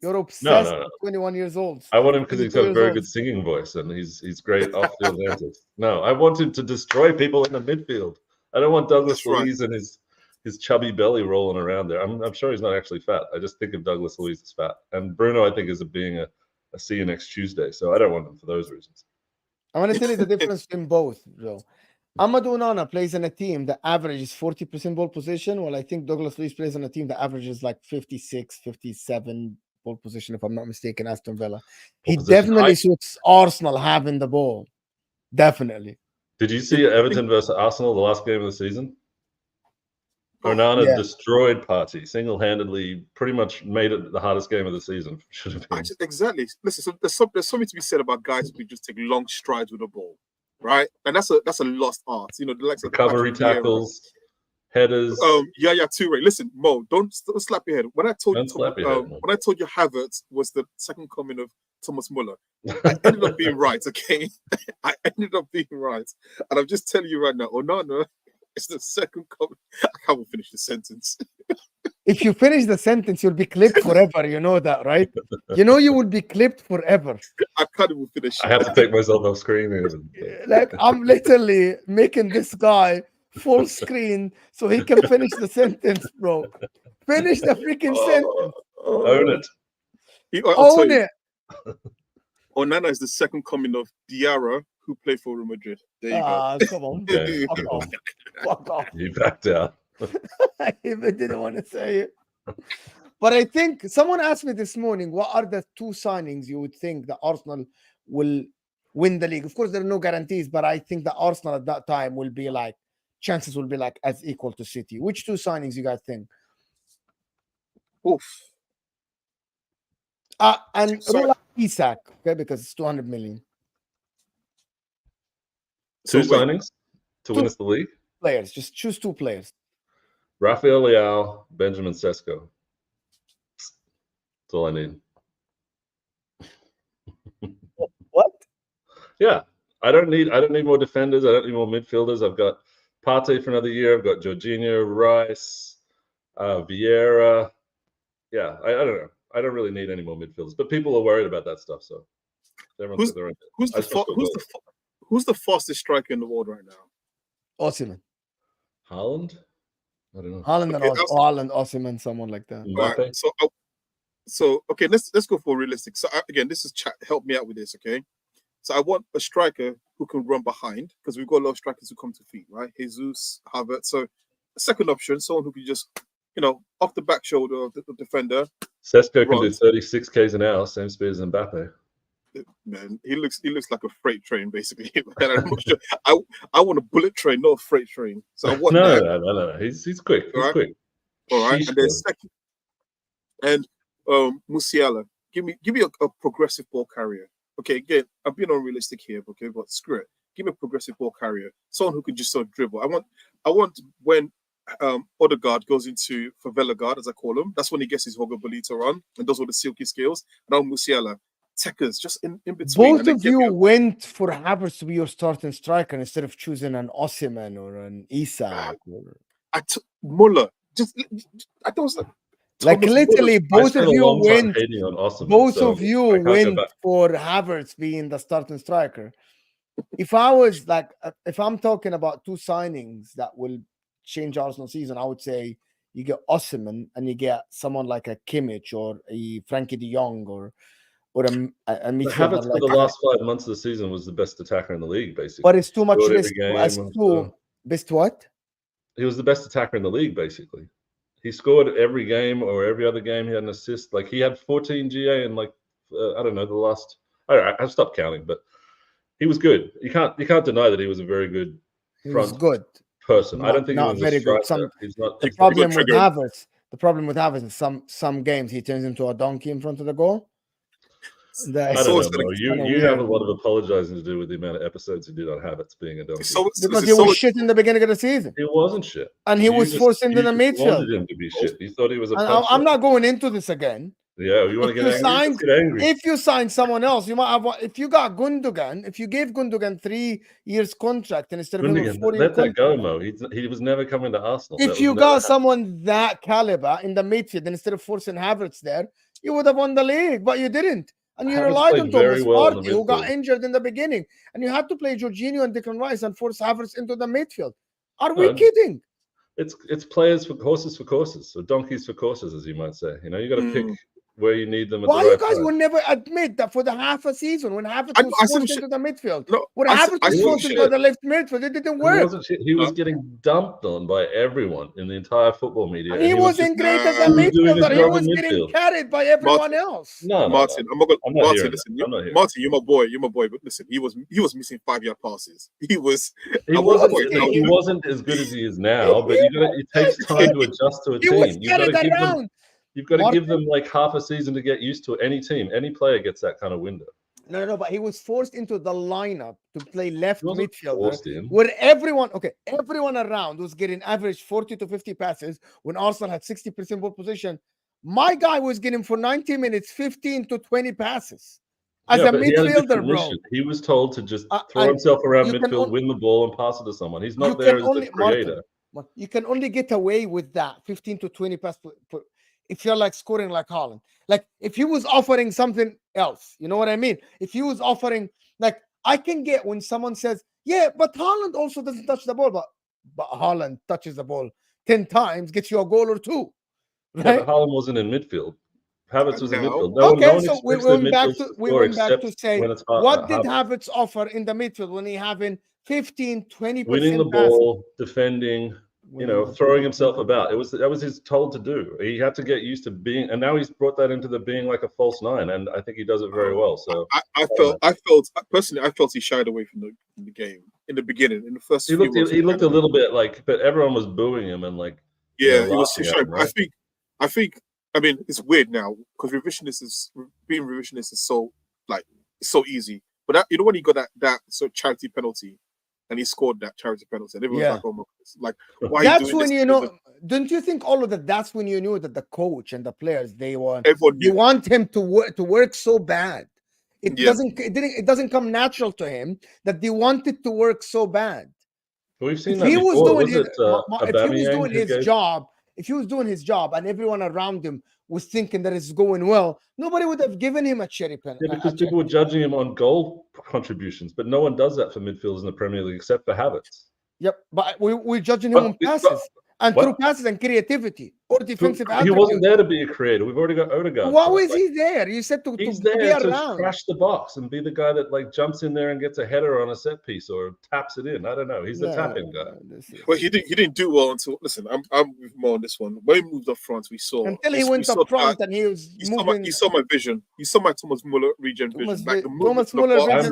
A: You're
C: No,
A: obsessed
C: no, no.
A: with 21 years old.
C: I want him because he's got a
A: 22
C: very
A: years
C: good singing voice and he's great off field antics. No, I want him to destroy people in the midfield. I don't want Douglas
D: That's right.
C: Luiz and his chubby belly rolling around there. I'm sure he's not actually fat. I just think of Douglas Luiz as fat. And Bruno, I think, is being a see you next Tuesday. So I don't want him for those reasons.
A: I want to tell you the difference in both, Joe. Amadou Onana plays in a team that averages 40% ball position, while I think Douglas Luiz plays on a team that averages like 56, 57 ball position, if I'm not mistaken, Aston Villa. He definitely suits Arsenal having the ball. Definitely.
C: Did you see Everton versus Arsenal, the last game of the season? Onana destroyed Partey single-handedly, pretty much made it the hardest game of the season. Should have been.
D: Exactly. Listen, so there's something to be said about guys who can just take long strides with the ball, right? And that's a lost art. You know, the likes of
C: recovery tackles, headers.
D: Yeah, Toure. Listen, Mo, don't slap your head. When I told you, when I told you Havertz was the second coming of Thomas Muller, I ended up being right. Okay, I ended up being right, and I'm just telling you right now, Onana. It's the second comment. I can't finish the sentence.
A: If you finish the sentence, you'll be clipped forever. You know that, right? You know you will be clipped forever.
D: I can't even finish.
C: I have to take myself off screen.
A: Like I'm literally making this guy full screen so he can finish the sentence, bro. Finish the freaking sentence.
C: Own it.
A: Own it.
D: Onana is the second coming of Diarra, who played for Real Madrid. There you go.
A: Come on.
C: Yeah.
A: Fuck off.
C: You backed out.
A: I even didn't want to say it. But I think someone asked me this morning, what are the two signings you would think that Arsenal will win the league? Of course, there are no guarantees, but I think that Arsenal at that time will be like, chances will be like as equal to City. Which two signings you guys think?
D: Oof.
A: And roll out Isak, okay, because it's 200 million.
C: Two signings to win us the league?
A: Players. Just choose two players.
C: Rafael Leao, Benjamin Sesko. That's all I need.
A: What?
C: Yeah. I don't need more defenders. I don't need more midfielders. I've got Partey for another year. I've got Jorginho, Rice, Vieira. Yeah, I don't know. I don't really need any more midfielders. But people are worried about that stuff. So
D: who's the fastest striker in the world right now?
A: Osimhen.
C: Haaland? I don't know.
A: Haaland, Osimhen, someone like that.
D: Right. So okay, let's go for realistic. So again, this is chat. Help me out with this, okay? So I want a striker who can run behind because we've got a lot of strikers who come to feet, right? Jesus, Havertz. So a second option, someone who can just, off the back shoulder of the defender.
C: Sesko can do 36 k's an hour, same speed as Mbappe.
D: Man, he looks like a freight train, basically. I'm not sure. I want a bullet train, not a freight train. So I want
C: no. He's quick. He's quick.
D: All right, and then second, and Musiala. Give me a progressive ball carrier. Okay, again, I'm being unrealistic here, okay, but screw it. Give me a progressive ball carrier, someone who can just sort of dribble. I want when Odegaard goes into favela guard, as I call him. That's when he gets his Hoga Bolito run and does all the silky skills. And Musiala. Techers just in between.
A: Both of you went for Havertz to be your starting striker instead of choosing an Osimhen or an Isak.
D: I took Muller. I thought
A: like literally both of you went. Both of you went for Havertz being the starting striker. If I'm talking about two signings that will change Arsenal season, I would say you get Osimhen and you get someone like a Kimmich or a Frankie de Jong or a
C: Havertz for the last 5 months of the season was the best attacker in the league, basically.
A: But it's too much risk. Best what?
C: He was the best attacker in the league, basically. He scored every game or every other game. He had an assist. Like he had 14 GA in I don't know, the last. I've stopped counting, but he was good. You can't deny that he was a very good
A: front person.
C: I don't think he was
A: very
C: a striker.
A: good. The problem with Havertz. The problem with Havertz is some games he turns into a donkey in front of the goal.
C: I don't
D: always
C: know,
D: gonna
C: Mo.
D: be
C: You have a lot of apologizing to do with the amount of episodes you did on Havertz being a donkey.
A: Because he was shit in the beginning of the season.
C: He wasn't shit.
A: And he was forced into the midfield.
C: Wanted him to be shit. You thought he was a
A: And
C: punch.
A: I'm not going into this again.
C: Yeah, you want to get angry? Let's get angry.
A: If you sign someone else, you might have. If you got Gundogan, if you gave Gundogan 3 years contract and instead of him a 4-year
C: let that go, Mo. He was never coming to Arsenal.
A: If you got someone that caliber in the midfield, and instead of forcing Havertz there, you would have won the league, but you didn't. And you relied on Thomas Partey, who got injured in the beginning. And you had to play Jorginho and Declan Rice and force Havertz into the midfield. Are we kidding?
C: It's players for horses, or donkeys for courses, as you might say. You know, you got to pick where you need them. Why
A: you guys will never admit that for the half a season when Havertz was forced into the midfield? When Havertz was forced into the left midfield, it didn't work.
C: He was getting dumped on by everyone in the entire football media.
A: And he wasn't great as a midfielder. He was getting carried by everyone else.
D: Martin, listen, Martin, you're my boy. You're my boy. But listen, he was missing 5-yard passes. He
C: wasn't as good as he is now. But it takes time to adjust to a team. You've got to give them like half a season to get used to it. Any team, any player gets that kind of window.
A: No, but he was forced into the lineup to play left midfielder, where everyone around was getting average 40 to 50 passes when Arsenal had 60% ball position. My guy was getting for 90 minutes 15 to 20 passes as a midfielder, bro.
C: He was told to just throw himself around midfield, win the ball, and pass it to someone. He's not there as the creator.
A: You can only get away with that 15 to 20 passes if you're like scoring like Haaland. Like if he was offering something else, you know what I mean? If he was offering, like, I can get when someone says, yeah, but Haaland also doesn't touch the ball, but Haaland touches the ball 10 times, gets you a goal or 2. Right?
C: Yeah, but Haaland wasn't in midfield. Havertz was in midfield.
A: So we went back to say, what did Havertz offer in the midfield when he having 15, 20%
C: winning the ball, defending, throwing himself about. That was his told to do. He had to get used to being, and now he's brought that into the being like a false 9, and I think he does it very well. So
D: I felt he shied away from the game in the beginning. In the first,
C: he looked a little bit like, but everyone was booing him and like,
D: he was shy. Right? I think. I mean, it's weird now because being revisionist is so easy. But that, when he got that sort of charity penalty. And he scored that charity penalty. And everyone was like, oh my goodness. Like, why
A: that's when don't you think all of that? That's when you knew that the coach and the players, they want him to work so bad. It doesn't come natural to him that they want it to work so bad.
C: We've seen that before. If he
A: was doing his job and everyone around him was thinking that it's going well, nobody would have given him a cherry penalty.
C: Yeah, because people were judging him on goal contributions, but no one does that for midfielders in the Premier League except for Havertz.
A: Yep, but we're judging him on passes and through passes and creativity or defensive.
C: He wasn't there to be a creator. We've already got Odegaard.
A: Why was he there? You said to be around.
C: Crash the box and be the guy that like jumps in there and gets a header on a set piece or taps it in. I don't know. He's the tapping guy.
D: Well, he didn't do well until I'm with more on this one. When he moved up front, we saw
A: until he went up front and he was moving.
D: You saw my vision. You saw my Thomas Muller regen vision.
C: I'm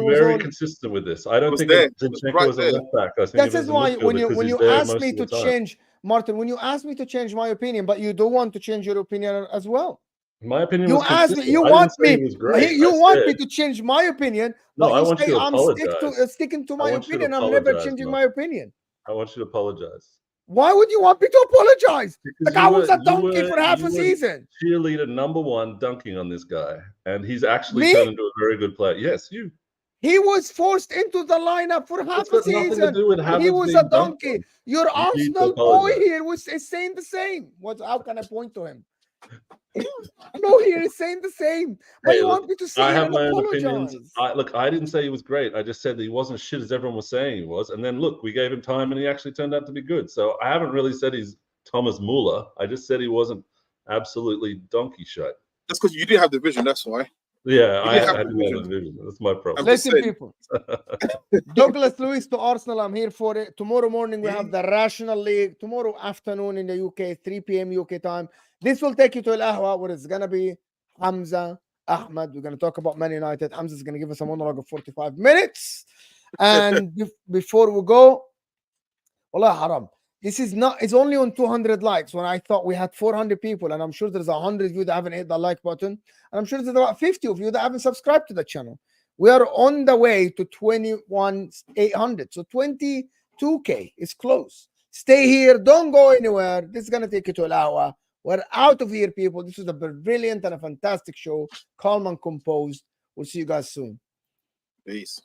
C: very consistent with this. I don't think Zinchenko was a left back.
A: This is why when you ask me to change. Martin, when you asked me to change my opinion, but you don't want to change your opinion as well.
C: My opinion.
A: You asked me. You want me to change my opinion.
C: No, I want you to apologize.
A: I'm sticking to my opinion. I'm never changing my opinion.
C: I want you to apologize.
A: Why would you want me to apologize? Like I was a donkey for half a season.
C: Cheerleader #1 dunking on this guy, and he's actually turned into a very good player. Yes, you.
A: He was forced into the lineup for half a season. He was a donkey. Your Arsenal boy here is saying the same. How can I point to him? No, here is saying the same. But you want me to say
C: I have my own opinions. I didn't say he was great. I just said that he wasn't shit as everyone was saying he was. And then look, we gave him time and he actually turned out to be good. So I haven't really said he's Thomas Muller. I just said he wasn't absolutely donkey shite.
D: That's because you didn't have the vision. That's why.
C: Yeah, I didn't have the vision. That's my problem.
A: Listen, people. Douglas Luiz to Arsenal. I'm here for it. Tomorrow morning, we have the National League. Tomorrow afternoon in the UK, 3 p.m. UK time. This will take you to Al Ahwa, where it's going to be Hamza, Ahmed. We're going to talk about Man United. Hamza is going to give us a monologue of 45 minutes. And before we go, Wallah haram. This is not, it's only on 200 likes when I thought we had 400 people. And I'm sure there's 100 of you that haven't hit the like button. And I'm sure there's about 50 of you that haven't subscribed to the channel. We are on the way to 21,800. So 22K is close. Stay here. Don't go anywhere. This is going to take you to an hour. We're out of here, people. This was a brilliant and a fantastic show. Calm and composed. We'll see you guys soon.
D: Peace.